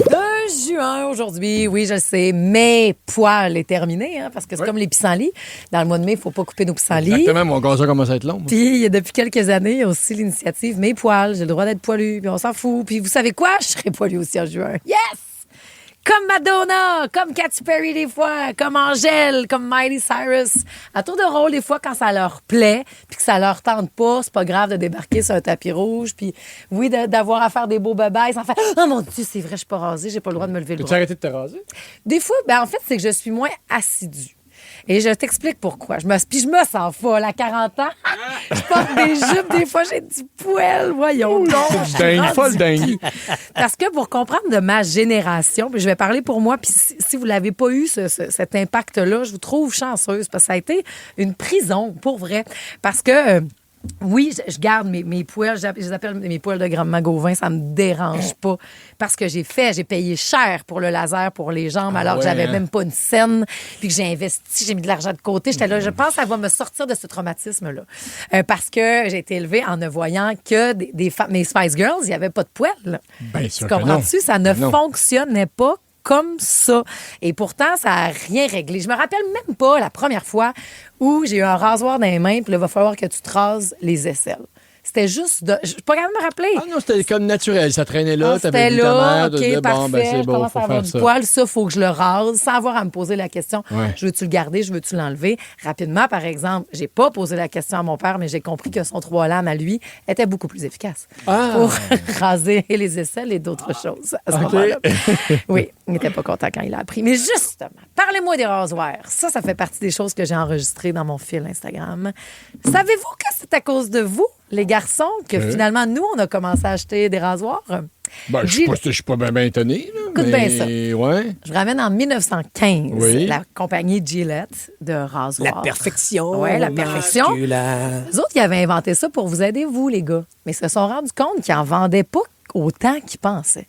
2 juin aujourd'hui, oui, je le sais, mais poil est terminé, hein, parce que c'est comme les pissenlits. Dans le mois de mai, il ne faut pas couper nos pissenlits. Exactement, mon gazon commence à être long. Puis, depuis quelques années, il y a aussi l'initiative Mes poils, j'ai le droit d'être poilu, puis on s'en fout. Puis, vous savez quoi? Je serai poilu aussi en juin. Yes! Comme Madonna, comme Katy Perry des fois, comme Angèle, comme Miley Cyrus. À tour de rôle, des fois, quand ça leur plaît, puis que ça leur tente pas, c'est pas grave de débarquer sur un tapis rouge, puis oui, d'avoir à faire des beaux babayes, sans faire « Oh mon Dieu, c'est vrai, je suis pas rasée, j'ai pas le droit de me lever le bras. » As-tu arrêté de te raser? Des fois, ben en fait, c'est que je suis moins assidue. Et je t'explique pourquoi. Puis je me sens folle à 40 ans. Je porte des jupes, des fois, j'ai du poil. Voyons donc. Dingue, folle dingue. Parce que pour comprendre de ma génération, puis je vais parler pour moi, puis si vous l'avez pas eu, cet impact-là, je vous trouve chanceuse, parce que ça a été une prison, pour vrai. Parce que... oui, je garde mes poils, je les appelle mes poils de grand-maman Gauvin, ça me dérange pas. Parce que j'ai payé cher pour le laser pour les jambes, alors que j'avais même pas une scène, puis que j'ai investi, j'ai mis de l'argent de côté. J'étais là, je pense que ça va me sortir de ce traumatisme-là. Parce que j'ai été élevée en ne voyant que des femmes, mes Spice Girls, il n'y avait pas de poils. Bien sûr. Tu comprends-tu? Ça ne fonctionnait pas comme ça. Et pourtant, ça n'a rien réglé. Je me rappelle même pas la première fois où j'ai eu un rasoir dans les mains, puis là, il va falloir que tu te rases les aisselles. C'était juste je suis pas capable de me rappeler. Ah non, c'était comme naturel. Ça traînait là, c'était t'avais là, ta mère, OK, parfait, ben c'est je bon, commence faut à avoir faire du ça. poil, ça, faut que je le rase, sans avoir à me poser la question, Ouais. je veux-tu le garder, je veux-tu l'enlever? Rapidement, par exemple, j'ai pas posé la question à mon père, mais j'ai compris que son 3 lames à lui était beaucoup plus efficace pour raser les aisselles et d'autres choses à ce moment-là. Oui, il n'était pas content quand il a appris. Mais justement, parlez-moi des rasoirs. Ça fait partie des choses que j'ai enregistrées dans mon fil Instagram. Savez-vous que c'est à cause de vous, les garçons, que finalement, nous, on a commencé à acheter des rasoirs? Ben, je suis pas bien étonné. Là, écoute bien ça. Ouais. Je vous ramène en 1915, Oui. la compagnie Gillette de rasoirs. La perfection. Oui, la perfection. masculin. Les autres, ils avaient inventé ça pour vous aider, vous, les gars. Mais ils se sont rendus compte qu'ils n'en vendaient pas autant qu'ils pensaient.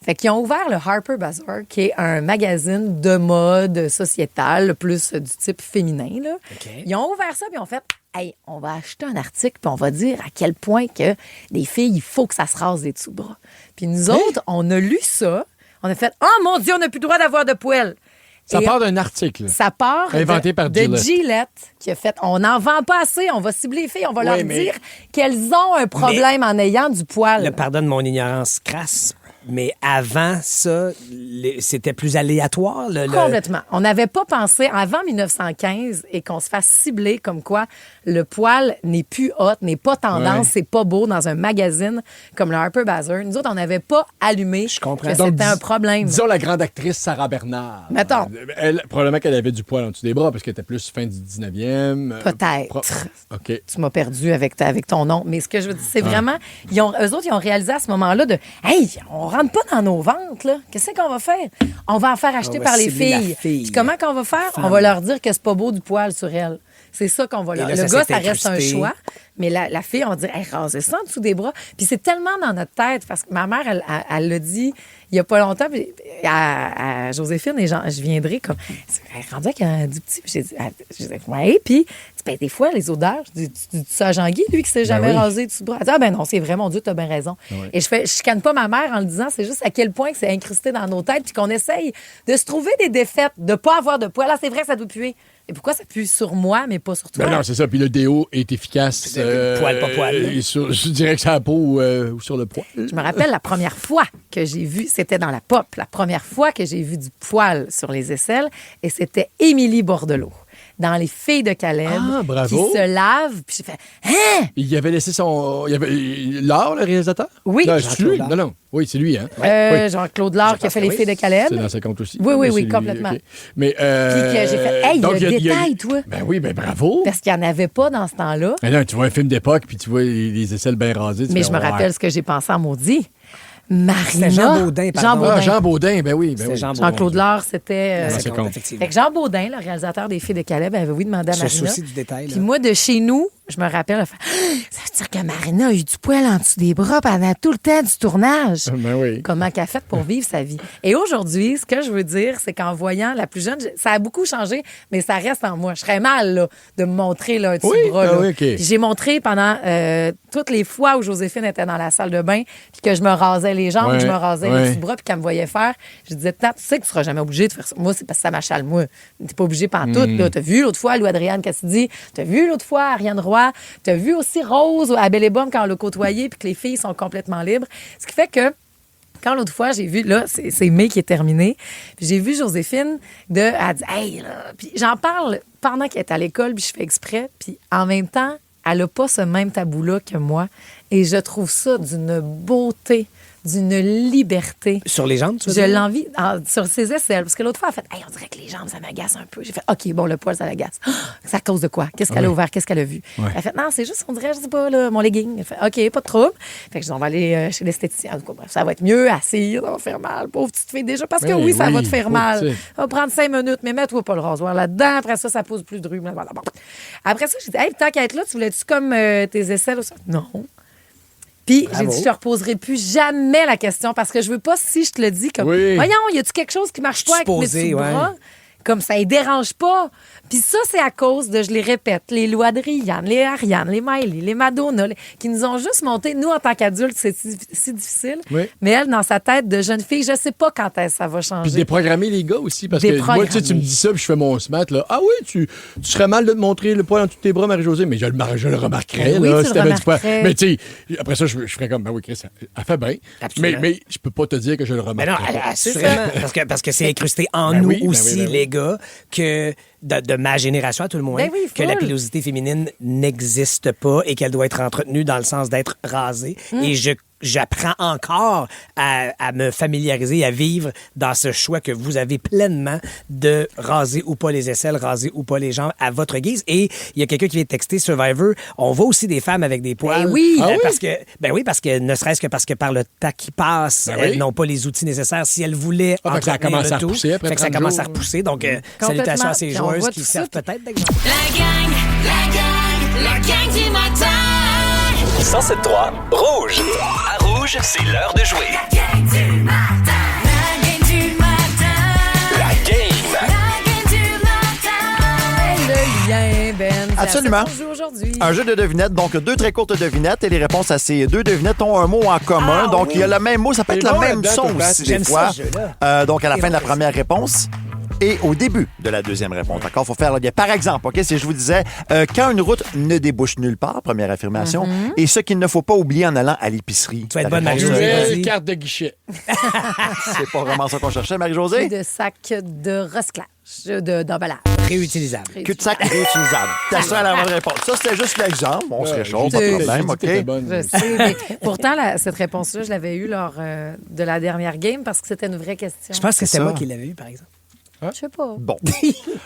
Fait qu'ils ont ouvert le Harper Bazaar, qui est un magazine de mode sociétal, plus du type féminin. Là. Okay. Ils ont ouvert ça, puis ils ont fait « Hey, on va acheter un article, puis on va dire à quel point que les filles, il faut que ça se rase des dessous-bras. » Puis nous autres, on a lu ça, on a fait « Oh mon Dieu, on n'a plus le droit d'avoir de poêle! » Ça part d'un article. Ça part inventé par de Gillette qui a fait on n'en vend pas assez, on va cibler les filles, on va leur dire qu'elles ont un problème en ayant du poil. Pardonne mon ignorance crasse, mais avant ça, c'était plus aléatoire. Complètement. On n'avait pas pensé avant 1915 et qu'on se fasse cibler comme quoi le poil n'est plus hot, n'est pas tendance, c'est pas beau dans un magazine comme le Harper Bazaar. Nous autres, on n'avait pas allumé que c'était un problème. Disons la grande actrice Sarah Bernard. Mettons. Elle, probablement qu'elle avait du poil en dessous des bras parce qu'elle était plus fin du 19e. Peut-être. OK. Tu m'as perdu avec ton nom. Mais ce que je veux dire, c'est vraiment... Eux autres, ils ont réalisé à ce moment-là de « Hey, on rentre pas dans nos ventes, là. Qu'est-ce qu'on va faire? On va en faire acheter par les filles. Puis comment qu'on va faire? On va leur dire que c'est pas beau du poil sur elle. C'est ça qu'on va leur... Le gars, ça reste un choix. Mais la fille, on va dire, hey, rasez ça en dessous des bras. Puis c'est tellement dans notre tête, parce que ma mère, elle l'a dit il n'y a pas longtemps, puis à Joséphine, et je viendrai comme, elle est rendue avec du petit, puis j'ai dit, ouais, puis des fois, les odeurs, tu dis ça à Jean-Guy, lui, qui s'est jamais rasé du bras. Elle dit, ah ben non, c'est vrai, mon Dieu, t'as bien raison. Ouais. Et je chicane pas ma mère en le disant, c'est juste à quel point que c'est incrusté dans nos têtes, puis qu'on essaye de se trouver des défaites, de pas avoir de poils. Là, c'est vrai que ça doit puer. Et pourquoi ça pue sur moi, mais pas sur toi? Ben non, c'est ça. Puis le déo est efficace. Poil, pas poil. Je dirais que c'est à la peau ou sur le poil. Je me rappelle la première fois que j'ai vu, c'était dans la pop, la première fois que j'ai vu du poil sur les aisselles, et c'était Émilie Bordelot. Dans Les Filles de Caleb, qui se lave. Puis j'ai fait « Hein? » Il avait laissé son... Il avait... Laure, le réalisateur? Oui. Non, c'est lui? Non. Oui, c'est lui, hein? Oui. Jean-Claude Laure qui a fait Les Filles de Caleb. C'est dans sa compte aussi. Oui, complètement. Okay. Mais, puis que j'ai fait « Hey, donc, il y a un détail, toi! » Ben oui, ben bravo! Parce qu'il n'y en avait pas dans ce temps-là. Mais non, tu vois un film d'époque, puis tu vois les aisselles bien rasées. Mais je me rappelle ce que j'ai pensé en maudit. Marina. Jean Baudin, pardon. Jean Baudin, ben oui. Jean-Claude Laure, c'était... Effectivement. Fait que Jean Baudin, le réalisateur des Filles de Caleb, avait demandé à Marina. Ce souci du détail. Puis moi, de chez nous, je me rappelle, ça veut dire que Marina a eu du poil en dessous des bras pendant tout le temps du tournage. Ben oui. Comment qu'elle a fait pour vivre sa vie. Et aujourd'hui, ce que je veux dire, c'est qu'en voyant la plus jeune, ça a beaucoup changé, mais ça reste en moi. Je serais mal là, de me montrer là, un petit bras. Là. Oui, okay. J'ai montré pendant toutes les fois où Joséphine était dans la salle de bain, puis que je me rasais les jambes, que je me rasais les petits bras, puis qu'elle me voyait faire. Je disais, tu sais que tu seras jamais obligé de faire ça. Moi, c'est parce que ça m'achale, moi. T'es pas obligé pantoute. Là. T'as vu l'autre fois Louis-Adrienne Cassidy, t'as vu l'autre fois Ariane Roy, t'as vu aussi Rose à Belle et Bomme quand on l'a côtoyé, puis que les filles sont complètement libres. Ce qui fait que quand l'autre fois, j'ai vu, là, c'est mai qui est terminé, puis j'ai vu Joséphine, elle dit, hey, là, puis j'en parle pendant qu'elle est à l'école, puis je fais exprès, puis en même temps, elle n'a pas ce même tabou-là que moi, et je trouve ça d'une beauté, d'une liberté. Sur les jambes, tu veux Je dire? l'envie sur ses aisselles. Parce que l'autre fois, elle a fait, hey, on dirait que les jambes, ça m'agace un peu. J'ai fait, OK, bon, le poil, ça l'agace. C'est à cause de quoi? Qu'est-ce qu'elle a ouvert? Qu'est-ce qu'elle a vu? Ouais. Elle a fait, non, c'est juste, on dirait, je sais pas, là, mon legging. Elle fait, OK, pas de trouble. Fait que je dis, on va aller chez l'esthéticien. En tout cas, bref, ça va être mieux, assise, ça va faire mal. Pauvre petite fille, déjà, parce que oui, ça va te faire mal. Ça va prendre 5 minutes, mais mets-toi pas le rasoir là-dedans. Après ça pose plus de rue. Voilà. Après ça, j'ai dit, hey, tant qu'à être là, tu voulais-tu comme tes aisselles ou ça? Non. Puis, j'ai dit, je te reposerai plus jamais la question parce que je veux pas, si je te le dis, comme, voyons, y a-tu quelque chose qui marche pas avec mes sous-bras? Comme ça, ils dérangent pas. Puis ça, c'est à cause de, je les répète, les Louis-Adrienne, les Ariane, les Miley, les Madonna, qui nous ont juste monté. Nous, en tant qu'adultes, c'est si difficile. Oui. Mais elle, dans sa tête de jeune fille, je sais pas quand ça va changer. Puis déprogrammer les gars aussi, parce que moi, tu me dis ça, puis je fais mon smat, là. Ah oui, tu serais mal de te montrer le poil en dessous de tes bras, Marie-Josée, mais je le remarquerais, oui, là, si t'avais du poil. Mais tu sais, après ça, je ferais comme, ben oui, Chris, elle fait bien. Mais je peux pas te dire que je le remarquerais. Mais non, assurément, parce que c'est incrusté en nous aussi, les gars, que de ma génération à tout le moins, que la pilosité féminine n'existe pas et qu'elle doit être entretenue dans le sens d'être rasée. Et j'apprends encore à me familiariser, à vivre dans ce choix que vous avez pleinement de raser ou pas les aisselles, raser ou pas les jambes à votre guise. Et il y a quelqu'un qui vient texter Survivor. On voit aussi des femmes avec des poils. Parce que ne serait-ce que parce que par le temps qui passe, elles n'ont pas les outils nécessaires. Si elles voulaient entretenir le tout, ça commence à repousser. Donc, salutations à ces joueuses qui servent peut-être d'exemple. La gang du matin. 107.3 Rouge. À Rouge, c'est l'heure de jouer. La gang du matin. Julien, Ben. C'est Absolument. à ça qu'on joue aujourd'hui. Un jeu de devinettes, donc 2 très courtes devinettes et les réponses à ces 2 devinettes ont un mot en commun. Donc, il y a le même mot, ça peut être le même son aussi des fois. Donc, à la fin de la première réponse et au début de la deuxième réponse. D'accord? Il faut faire, bien, par exemple, OK, si je vous disais, quand une route ne débouche nulle part, première affirmation, et ce qu'il ne faut pas oublier en allant à l'épicerie. Tu vas être bonne, Nouvelle carte de guichet. C'est pas vraiment ça qu'on cherchait, Marie-Josée? De sac de recyclage, d'emballage. Réutilisable. Cul-de-sac réutilisable. T'as ça à la bonne réponse. Ça, c'était juste l'exemple. On se réchauffe, pas de problème, OK? Je sais, mais pourtant, cette réponse-là, je l'avais eue lors de la dernière game parce que c'était une vraie question. Je pense que c'est moi qui l'avais eu, par exemple. Je sais pas. Bon.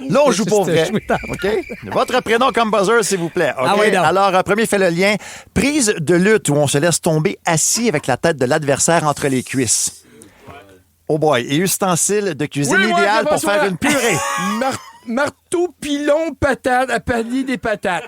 Là, on joue pour vrai. OK? Votre prénom comme buzzer, s'il vous plaît. OK? Ah oui, non. Alors, premier fait le lien. Prise de lutte où on se laisse tomber assis avec la tête de l'adversaire entre les cuisses. Oh boy. Et ustensile de cuisine idéal pour faire une purée. Marteau, pilon, patate, à panier des patates.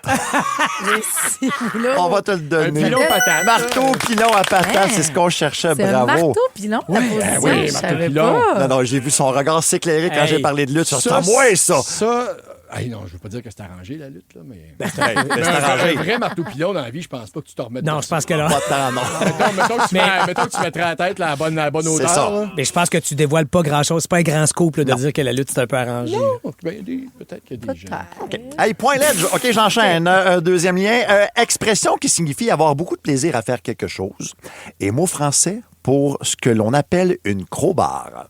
On va te le donner. Un pilon patate. Marteau, pilon à patate, c'est ce qu'on cherchait. C'est Bravo. un marteau pilon, ta position. oui, je marteau savais pilon. pas. Non, j'ai vu son regard s'éclairer quand j'ai parlé de lutte. C'est à moi, ça. Ça... Hey, non, je veux pas dire que c'est arrangé, la lutte, là, mais... C'est arrangé. Un vrai marteau pilon dans la vie, je pense pas que tu te remettes. Non, je pense que là. Pas de temps, non. Mettons que tu mettrais la tête là, à la bonne hauteur. C'est ça. Là. Mais je pense que tu dévoiles pas grand-chose. C'est pas un grand scoop là, de dire que la lutte, c'est un peu arrangé. Non, peut-être qu'il y a des gens. OK. Hey, point ledge. OK, j'enchaîne. Deuxième lien. Expression qui signifie avoir beaucoup de plaisir à faire quelque chose. Et mot français pour ce que l'on appelle une crowbar.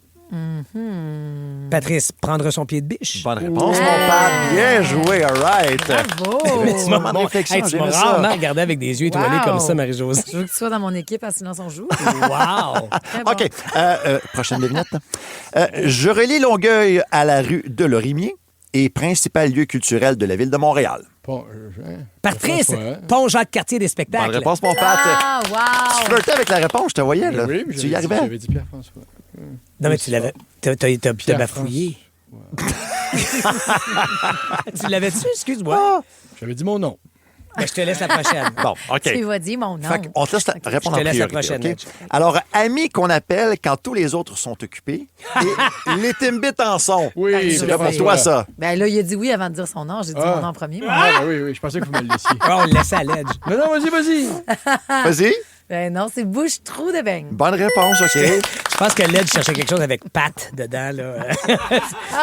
Patrice, prendre son pied de biche. Bonne réponse, mon père. Bien joué, all right. Bravo. Petit moment de réflexion, Hey, tu m'as j'aimais ça. rarement regardé avec des yeux étoilés Wow. comme ça, Marie-Josée. Je veux que tu sois dans mon équipe à Silence on joue. Wow! Très bon. OK. Prochaine devinette. Je relie Longueuil à la rue de Lorimier et principal lieu culturel de la ville de Montréal. Patrice, pont Jacques-Cartier des spectacles. Bonne réponse, mon Pat. Ah, wow. Tu flirtais avec la réponse, je te voyais. Là. Oui, mais Tu y arrivais? J'avais dit Pierre-François. Non, mais tu l'avais. T'as bafouillé. Tu l'avais-tu? Excuse-moi. J'avais dit mon nom. Ben, je te laisse la prochaine. Bon, OK. Tu vas dire mon nom. Fait qu'on te laisse répondre Je te en laisse la priorité, prochaine, OK? Alors, ami qu'on appelle quand tous les autres sont occupés et les Timbits en sont. Oui, c'est pour toi, ça. Ben là, il a dit oui avant de dire son nom. J'ai dit mon nom en premier. moi. Oui, je pensais que vous me le laissiez. On le laissait à l'edge. Non, vas-y. Vas-y. Ben non, c'est bouche-trou de beigne. Bonne réponse, OK. Je pense que l'edge cherchait quelque chose avec Pat dedans. Là.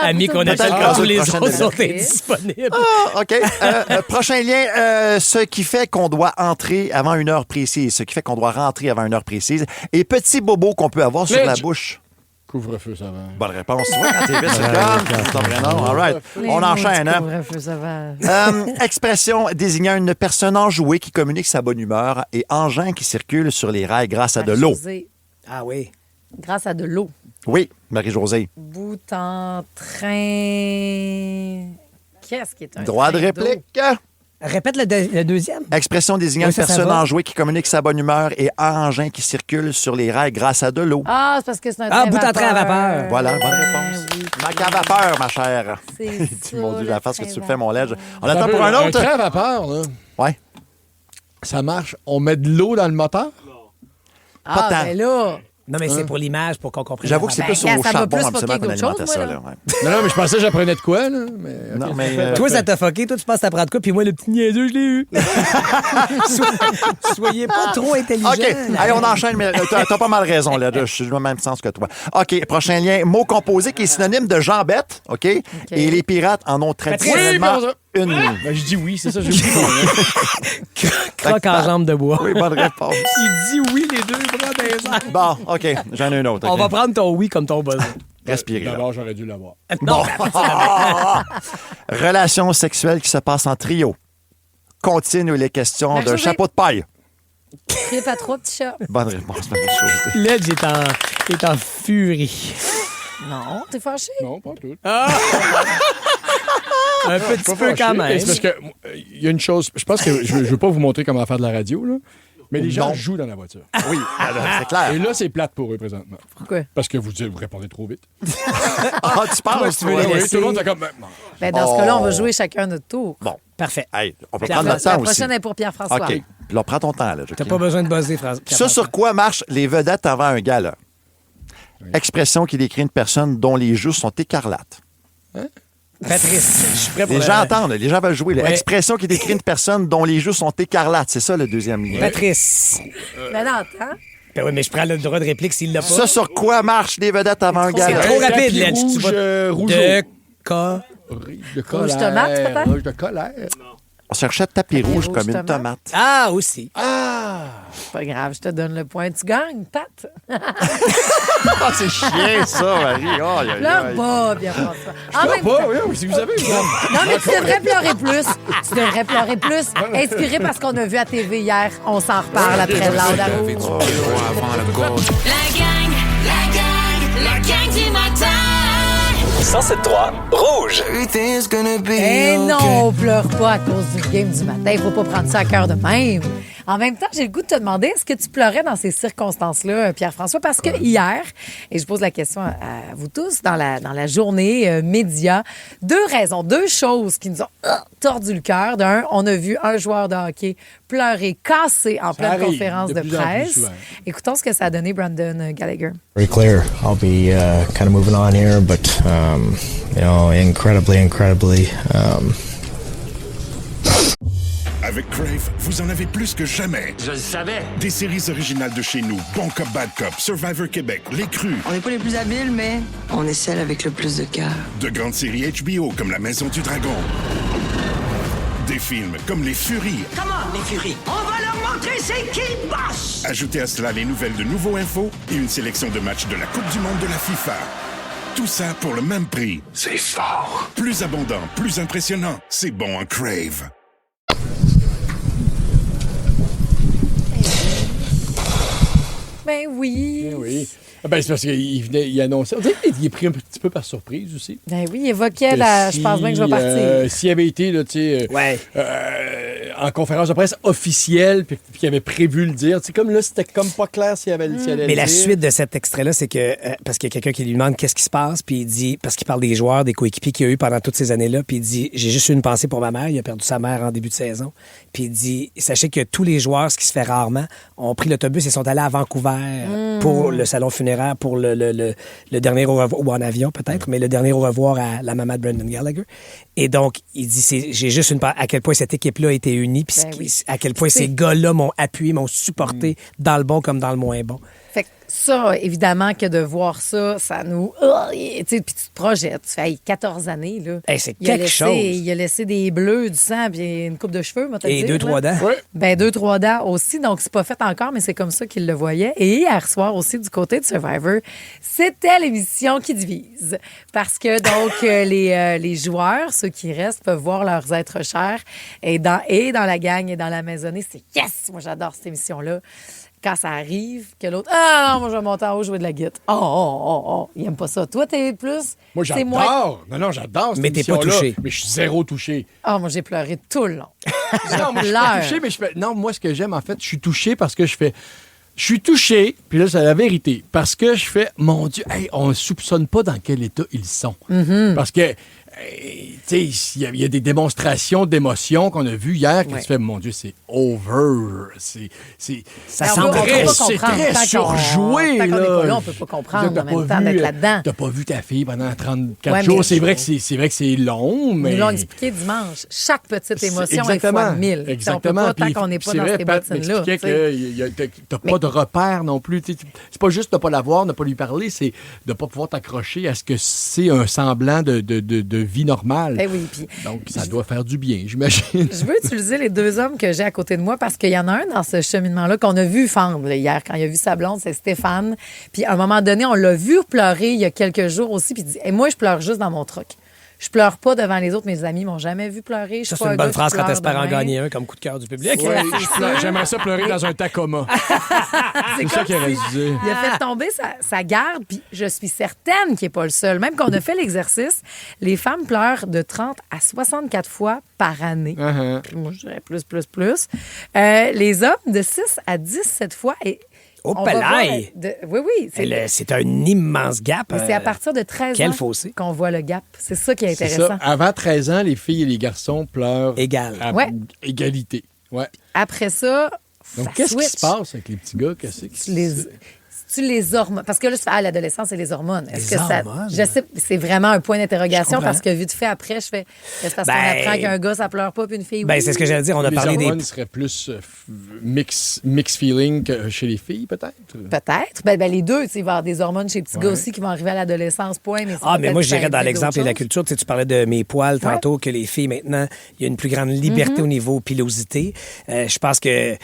Ami qu'on peut-être appelle dans quand tous une les prochaine autres sont devinette. indisponibles. Ah, OK. Prochain lien, ce qui fait qu'on doit entrer avant une heure précise. Ce qui fait qu'on doit rentrer avant une heure précise. Et petit bobo qu'on peut avoir sur la Ledge. bouche. Couvre-feu, ça va. Bonne réponse. Tu vois, quand t'es vite, c'est comme. C'est ton vrai nom. All right. On enchaîne, hein? Ça va. Expression désignant une personne enjouée qui communique sa bonne humeur et engin qui circule sur les rails grâce à de l'eau. Marie-Josée, Ah oui. grâce à de l'eau. Oui, Marie-Josée. Bout en train. Qu'est-ce qui est un Droit de train d'eau? réplique. Répète le deuxième. Expression désignant Oui, une ça personne va. enjouée qui communique sa bonne humeur et engin qui circule sur les rails grâce à de l'eau. Ah, c'est parce que c'est un Ah, train bout en train à vapeur. Voilà, bonne réponse. oui. Mac à vapeur, ma chère. C'est Tu m'as dit ça, la face que le tu le train fais, mon ledge. On Attends attend pour un autre? train à vapeur, là. Ouais. Ça marche. On met de l'eau dans le moteur? Ah, tant. ben là. Non, mais c'est pour l'image, pour qu'on comprenne. J'avoue que c'est Ben, plus gars, au ça va charbon, plus absolument, fucker qu'on d'autres alimentait choses, ça. moi, Là, ouais. Non, mais je pensais que j'apprenais de quoi, là. Mais, Non, mais, Toi, ça t'a fucké. Toi, tu penses que t'apprends de quoi? Puis moi, le petit niaiseux, je l'ai eu. Soyez pas trop intelligent. OK. Allez, on enchaîne, mais t'as pas mal raison, là. Je suis dans le même sens que toi. OK, prochain lien. Mot composé qui est synonyme de jambette, OK? Et les pirates en ont traditionnellement une. Ben, je dis oui, c'est ça, j'ai dit. Croque en jambe de bois. Oui, bonne réponse. Il dit oui, les deux bras dans les airs. Bon, OK, j'en ai une autre. On OK. va prendre ton oui comme ton buzzer. Respirez. là. D'abord, j'aurais dû l'avoir. Non, Relation sexuelle qui se passe en trio. Continue les questions Ben, d'un je chapeau de paille. Trip à trois petits chats. Bonne réponse, Marie-Josée. l'edge est en furie. Non, t'es fâché? Non, pas tout. Un petit peu quand même. C'est parce que il y a une chose. Je pense que je veux pas vous montrer comment faire de la radio, là. Mais les gens Non. jouent dans la voiture. Oui, c'est clair. Et là, c'est plate pour eux présentement. Pourquoi? Parce que vous répondez trop vite. Ah, tu penses, tu veux toi? les Oui, laisser. tout le monde est comme. Ben, dans ce cas-là, on va jouer chacun notre tour. Bon, Parfait. hey, on peut La, prendre notre temps la aussi. prochaine est pour Pierre-François. OK. Puis là, prends ton temps, là. T'as pas besoin de buzzer, François. Ça, sur quoi marchent les vedettes avant un gala? Expression qui décrit une personne dont les joues sont écarlates. Patrice, je suis prêt pour Les gens entendent, les gens veulent jouer. Ouais. Expression qui décrit une personne dont les joues sont écarlates. C'est ça, le deuxième lien. Patrice. Mais non, attends. Ben oui, mais je prends le droit de réplique s'il l'a pas. Ça sur quoi marchent les vedettes avant un gala? C'est trop rapide, Ledge. Rouge, Tu vas rouge de de colère. tomate, peut-être? Rouge de colère. On cherchait tapis rouge comme une tomate. tomate. Ah, aussi. C'est pas grave, je te donne le point. Tu gagnes, Pat. Ah, c'est chiant, ça, Marie. Oh, aïe, aïe, Pleure aïe. pas, Pierre-François. En Non, même pas, temps- oui, si vous savez. Non, mais tu devrais pleurer plus. Tu devrais pleurer plus. Inspiré par ce qu'on a vu à TV hier. On s'en reparle après l'heure à rouge. La gang du matin. 107.3 Rouge. Eh non, on pleure pas à cause du game du matin. Il faut pas prendre ça à cœur de même. En même temps, j'ai le goût de te demander, est-ce que tu pleurais dans ces circonstances-là, Pierre-François? Parce que hier, et je pose la question à vous tous, dans la journée média, deux choses qui nous ont tordu le cœur. D'un, on a vu un joueur de hockey pleurer, cassé en pleine arrive conférence de de plus en plus presse. souvent. Écoutons ce que ça a donné Brandon Gallagher. Very clear. I'll be kind of moving on here, but incredibly. Avec Crave, vous en avez plus que jamais. Je le savais. Des séries originales de chez nous, Bon Cop, Bad Cop, Survivor Québec, Les Crus. On n'est pas les plus habiles, mais on est celle avec le plus de cœur. De grandes séries HBO comme La Maison du Dragon. Des films comme Les Furies. Comment, les furies? On va leur montrer c'est qui le boss! Ajoutez à cela les nouvelles de Nouveau Info et une sélection de matchs de la Coupe du monde de la FIFA. Tout ça pour le même prix. C'est fort. Plus abondant, plus impressionnant. C'est bon en Crave. Ben oui. Eh oui. Ah ben, c'est parce qu'il annonçait. On dirait qu'il est pris un petit peu par surprise aussi. Ben oui, il évoquait la. Je pense bien que je vais partir. S'il avait été, là, tu sais, en conférence de presse officielle, puis qu'il avait prévu le dire, tu sais, comme là, c'était comme pas clair s'il allait Mais la suite de cet extrait-là, c'est que, parce qu'il y a quelqu'un qui lui demande qu'est-ce qui se passe, puis il dit, parce qu'il parle des joueurs, des coéquipiers qu'il y a eu pendant toutes ces années-là, puis il dit, j'ai juste eu une pensée pour ma mère, il a perdu sa mère en début de saison, puis il dit, sachez que tous les joueurs, ce qui se fait rarement, ont pris l'autobus et sont allés à Vancouver pour le salon funéraire, pour le dernier au revoir, ou en avion peut-être, mais le dernier au revoir à la maman de Brandon Gallagher. Et donc, il dit, j'ai juste à quel point cette équipe-là a été unie, puis à quel point ces gars-là m'ont appuyé, m'ont supporté dans le bon comme dans le moins bon. Fait que ça, évidemment, que de voir ça, ça nous... tu sais, puis tu te projettes. Tu fais 14 années, là. Hey, c'est quelque chose. Il a laissé des bleus, du sang, puis une coupe de cheveux, moi, Et 2-3 dents. Oui. Ben 2-3 dents aussi. Donc, c'est pas fait encore, mais c'est comme ça qu'il le voyait. Et hier soir aussi, du côté de Survivor, c'était l'émission qui divise. Parce que, donc, les joueurs, ceux qui restent, peuvent voir leurs êtres chers. Et dans la gang et dans la maisonnée, c'est yes! Moi, j'adore cette émission-là. Quand ça arrive, que l'autre, ah non, moi, je vais monter en haut jouer de la guitare. Oh. Il aime pas ça. Toi, t'es plus. Moi, c'est j'adore. Non, j'adore cette Mais t'es pas émission-là, touché. Mais je suis zéro touché. Ah, moi, j'ai pleuré tout le long. Non, moi, je suis pas touché, mais non, moi, ce que j'aime, en fait, je suis touché parce que je suis touché, puis là, c'est la vérité, parce que je fais, mon Dieu, hey, on ne soupçonne pas dans quel état ils sont. Parce que, tu sais, il y a des démonstrations d'émotions qu'on a vues hier qui se fait, mon Dieu, c'est over. Ça semble c'est très surjoué. Tant qu'on n'est pas là, là. on peut pas comprendre T'as en même pas temps vu, d'être là-dedans. T'as pas vu ta fille pendant 34 Ouais, jours. mais C'est vrai que c'est long, mais... Ils l'ont expliqué dimanche. Chaque petite émotion est Exactement. fois 1000. Exactement. On peut pas, Puis tant qu'on n'est pas c'est dans vrai, ces Pat bottines-là. m'expliquait que t'as pas de repère non plus. T'sais, c'est pas juste de pas la voir, de pas lui parler, c'est de pas pouvoir t'accrocher à ce que c'est un semblant de vie normale. Ben oui, puis donc, ça doit faire du bien, j'imagine. je veux utiliser les deux hommes que j'ai à côté de moi parce qu'il y en a un dans ce cheminement-là qu'on a vu fendre là, hier. Quand il a vu sa blonde, c'est Stéphane. Puis à un moment donné, on l'a vu pleurer il y a quelques jours aussi. Puis il dit « moi, je pleure juste dans mon truck. Je pleure pas devant les autres. Mes amis m'ont jamais vu pleurer. Ça, c'est une bonne phrase quand t'espères en gagner un comme coup de cœur du public. Oui, j'aimerais ça pleurer dans un Tacoma. C'est ça qu'il aurait dû dire. Il a fait tomber sa garde, puis je suis certaine qu'il n'est pas le seul. Même qu'on a fait l'exercice, les femmes pleurent de 30 à 64 fois par année. Moi, je dirais plus. Les hommes, de 6 à 17 fois. Et oh, on va palaille! voir oui. C'est un immense gap. Mais c'est à partir de 13 Quel ans fossé. qu'on voit le gap. C'est ça qui est C'est intéressant. ça. Avant 13 ans, les filles et les garçons pleurent à Ouais. égalité. Ouais. Après ça, Donc, ça qu'est-ce qui switch. se passe avec les petits gars? Qu'est-ce qui Les... Tu les hormones. Parce que là, tu fais, l'adolescence, c'est les hormones. Est-ce Les que ça. hormones? Je sais, c'est vraiment un point d'interrogation Je parce que vite fait après, je fais. Est-ce parce qu'on apprend qu'un gars, ça pleure pas, puis une fille, oui? C'est ce que j'allais dire. On a parlé des. Les hormones seraient plus mix feeling que chez les filles, peut-être? Peut-être. Les deux. Il va y avoir des hormones chez les petits gars aussi qui vont arriver à l'adolescence, point. Mais moi, je dirais dans l'exemple et la culture, tu parlais de mes poils tantôt, que les filles, maintenant, il y a une plus grande liberté au niveau pilosité. Je pense que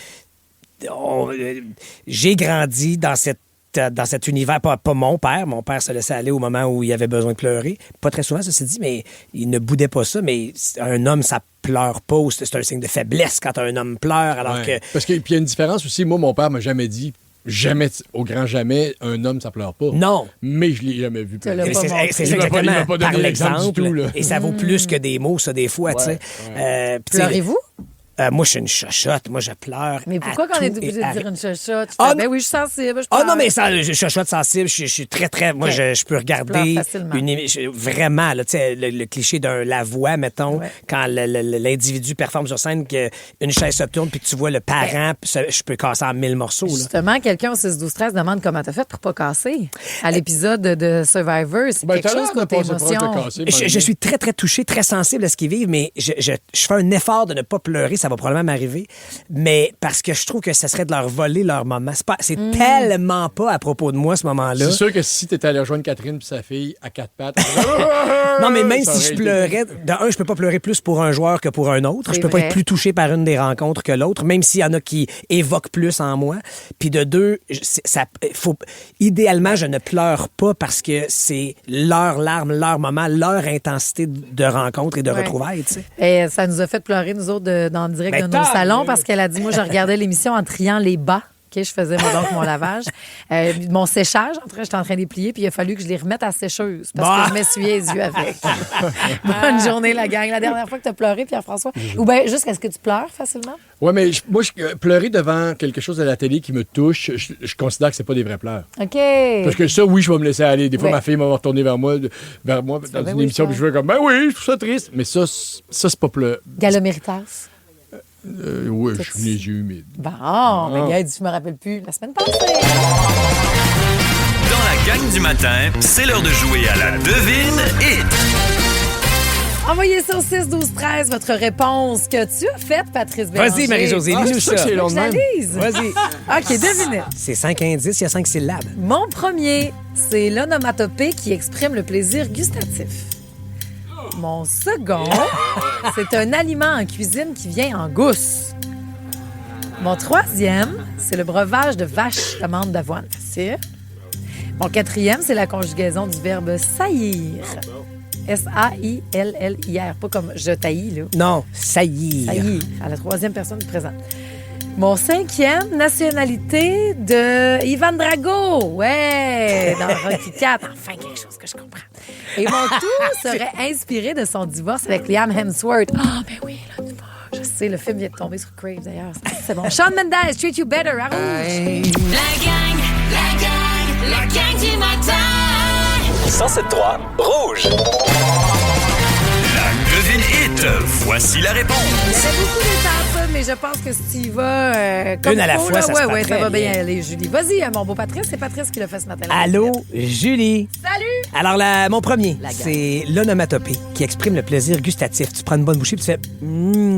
j'ai grandi dans cet univers, pas mon père. Mon père se laissait aller au moment où il avait besoin de pleurer. Pas très souvent, ça s'est dit, mais il ne boudait pas ça. Mais un homme, ça pleure pas. C'est un signe de faiblesse quand un homme pleure. Alors que... Parce qu'il y a une différence aussi. Moi, mon père m'a jamais dit, jamais, au grand jamais, un homme, ça pleure pas. Non. Mais je l'ai jamais vu pleurer. C'est exactement il m'a pas donné par l'exemple du tout, là. Et ça vaut plus que des mots, ça, des fois. Pleurez-vous? Moi, je suis une chochotte. Moi, je pleure. Mais pourquoi quand on est obligé de dire une chochotte? Oui, je suis sensible. Non, mais ça, je chochotte sensible. Je suis très, très. Moi, je peux regarder vraiment, là, le cliché d'un la voix, mettons, quand l'individu performe sur scène, qu'une chaise se tourne puis que tu vois le parent, je peux casser en 1000 morceaux. Là. Justement, quelqu'un au 6-12-13 demande comment t'as fait pour pas casser. À l'épisode de Survivor, c'est quelque chose côté émotion. Je suis très, très touché, très sensible à ce qu'ils vivent, mais je fais un effort de ne pas pleurer. Ça va probablement m'arriver, mais parce que je trouve que ça serait de leur voler leur moment. C'est tellement pas à propos de moi, ce moment-là. C'est sûr que si t'étais allé rejoindre Catherine puis sa fille à quatre pattes... Non, mais même si je pleurais... Je peux pas pleurer plus pour un joueur que pour un autre. Je peux pas être plus touché par une des rencontres que l'autre, même s'il y en a qui évoquent plus en moi. Puis de deux, idéalement, je ne pleure pas parce que c'est leur larme, leur moment, leur intensité de rencontre et de retrouvailles. Tu sais. Et ça nous a fait pleurer, nous autres, dans le direct de nos salons, parce qu'elle a dit, moi, je regardais l'émission en triant les bas. OK, je faisais mon lavage. Mon séchage, j'étais en train de les plier, puis il a fallu que je les remette à sécheuse parce que je m'essuyais les yeux avec. Bonne journée, la gang. La dernière fois que tu as pleuré, Pierre-François. Ou bien, juste, est-ce que tu pleures facilement? Oui, mais moi, pleurer devant quelque chose à la télé qui me touche, je considère que c'est pas des vrais pleurs. OK. Parce que ça, oui, je vais me laisser aller. Des fois, ma fille va retourner vers moi dans une émission, puis je vais comme, je trouve ça triste. Mais ça c'est pas pleurer. Galoméritas. Oui, je suis les yeux humides. Bon, mais je me rappelle plus. La semaine passée. Dans la gang du matin, c'est l'heure de jouer à la devine hit. Envoyez ça au 6-12-13, votre réponse que tu as faite, Patrice Bélanger. Vas-y, Marie-Josée, lis-nous ça. Je la lise. Vas-y. OK, devinez. C'est 5 indices, il y a 5 syllabes. Mon premier, c'est l'onomatopée qui exprime le plaisir gustatif. Mon second, c'est un aliment en cuisine qui vient en gousse. Mon troisième, c'est le breuvage de vache d'amande d'avoine. Facile. Mon quatrième, c'est la conjugaison du verbe saillir. S-A-I-L-L-I-R. Pas comme je taillis, là. Non, saillir. Saillir, à la troisième personne du présent. Mon cinquième, nationalité de Ivan Drago. Ouais, dans Rocky IV. Enfin, quelque chose que je comprends. Et mon tout serait inspiré de son divorce avec Liam Hemsworth. Ah, ben oui, le divorce. Je sais, le film vient de tomber sur Crave, d'ailleurs. C'est bon. Shawn Mendes, Treat You Better, à Rouge. La gang du matin. 107.3 Rouge. La devine hit. Voici la réponse. Il y avait beaucoup d'étapes, mais je pense que si tu y vas comme une à la fois, ça se passe ça va bien bien aller, Julie. Vas-y, mon beau Patrice. C'est Patrice qui l'a fait ce matin. Allô, Julie. Salut. Alors, mon premier, c'est l'onomatopée qui exprime le plaisir gustatif. Tu prends une bonne bouchée puis tu fais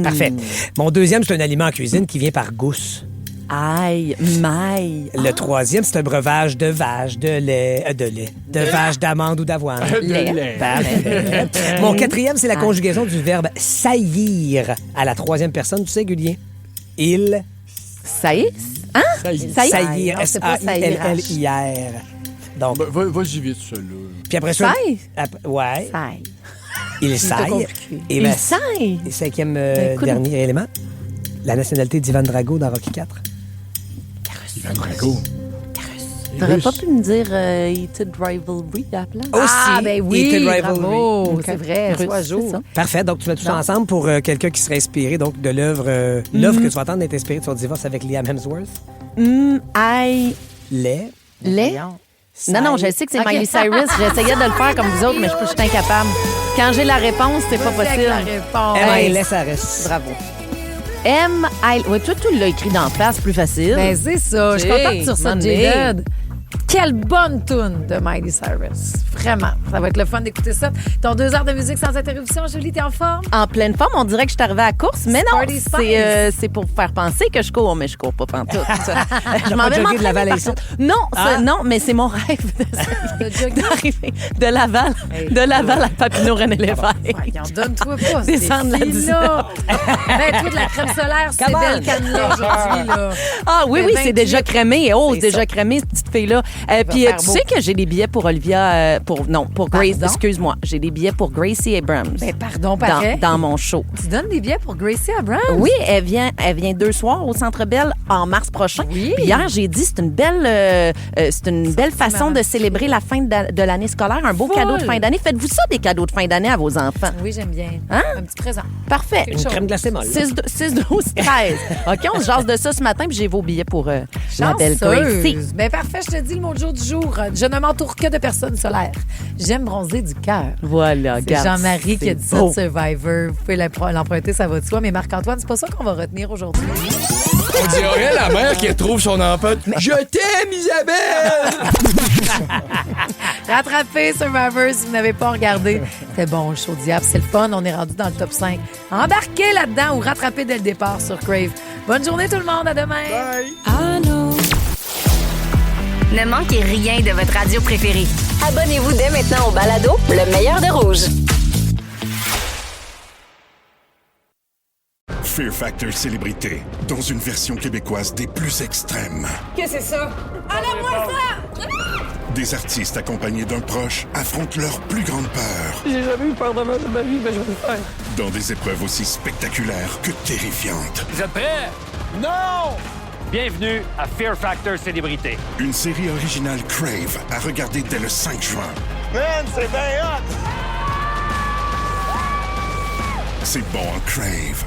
Parfait. Mon deuxième, c'est un aliment en cuisine qui vient par gousse. Aïe, maille. Le troisième, c'est un breuvage de vache, de vache, d'amande ou d'avoine. Lait. Parfait. Mon quatrième, c'est la conjugaison du verbe saillir à la troisième personne du singulier. Il. Saillir? Hein? Saillir. S-A-I-L-L-I-R. Donc. Vas-y vite, celui-là. Puis après ça. Saille? Ouais. Saille. Il saille. Il saille. Et cinquième dernier élément, la nationalité d'Ivan Drago dans Rocky IV. Ivan Drago. T'aurais pas pu me dire Heated Rivalry à la place? Ah, ben oui, Heated Rivalry. bravo, Okay. c'est vrai, Russe, c'est ça. Parfait, donc tu mets tout ça ensemble pour quelqu'un qui serait inspiré donc de l'œuvre l'œuvre que tu vas entendre est inspirée de son divorce avec Liam Hemsworth. Lait. Non, je sais que c'est Miley Cyrus. J'essayais de le faire comme vous autres, mais je suis incapable. Quand j'ai la réponse, c'est pas possible. La réponse. M-I-L-S-A-R-S. Bravo. Oui, toi, tu l'as écrit d'en face, plus facile. Ben, c'est ça. Je suis contente sur ça, J-Dud. Quelle bonne toune de Miley Cyrus. Vraiment. Ça va être le fun d'écouter ça. Ton 2 heures de musique sans interruption. Julie, t'es en forme? En pleine forme. On dirait que je suis arrivée à la course, mais non. Sporty Spice. C'est pour faire penser que je cours, mais je cours pas pantoute. Je m'en vais jogger de m'entraîner, Laval à par ici? contre. Non, non, mais c'est mon rêve d'arriver de Laval à Papineau-René Lévesque. Donne-toi pas. Descendre la là. Mets-toi de la crème solaire, c'est belle cannelée aujourd'hui. Là. Ah oui, C'est c'est déjà 28. crémé. Oh, C'est déjà ça. crémé, cette petite fille-là. Puis faire tu beau. sais que j'ai des billets pour Olivia, pour Grace, Pardon? excuse-moi. J'ai des billets pour Gracie Abrams. Ben, pardon, pareil. Dans mon show. Tu donnes des billets pour Gracie Abrams? Oui, elle vient 2 soirs au Centre Bell en mars prochain. Oui. Puis hier, j'ai dit c'est une belle façon de célébrer la fin de l'année scolaire, un beau Full. cadeau de fin d'année. Faites-vous ça des cadeaux de fin d'année à vos enfants? Oui, j'aime bien. Hein? Un petit présent. Parfait. Quelque chose. Crème glacée molle. 6, 12, 13. OK, on se jase de ça ce matin, puis j'ai vos billets pour la belle Gracie. Chanceuse. Ben parfait, je te dis le mot du jour. Je ne m'entoure que de personnes solaires. J'aime bronzer du cœur. Voilà, C'est regarde. Jean-Marie qui a dit ça beau. de Survivor. Vous pouvez l'emprunter, ça va de soi. Mais Marc-Antoine, c'est pas ça qu'on va retenir aujourd'hui. On dirait la mère qui retrouve son enfant. Je t'aime, Isabelle! Rattrapez Survivor si vous n'avez pas regardé. C'est bon, le show Diable, c'est le fun. On est rendu dans le top 5. Embarquez là-dedans ou rattrapez dès le départ sur Crave. Bonne journée tout le monde, à demain. Ah non. Ne manquez rien de votre radio préférée. Abonnez-vous dès maintenant au balado Le meilleur de Rouge. Fear Factor Célébrité, dans une version québécoise des plus extrêmes. Qu'est-ce que c'est ça? Enlève-moi ça! Des artistes accompagnés d'un proche affrontent leur plus grande peur J'ai jamais eu peur de ma vie, mais je vais le faire. dans des épreuves aussi spectaculaires que terrifiantes. Vous êtes prêts? Non! Bienvenue à Fear Factor Célébrité. Une série originale Crave à regarder dès le 5 juin. Man, c'est bien hot! C'est bon en Crave.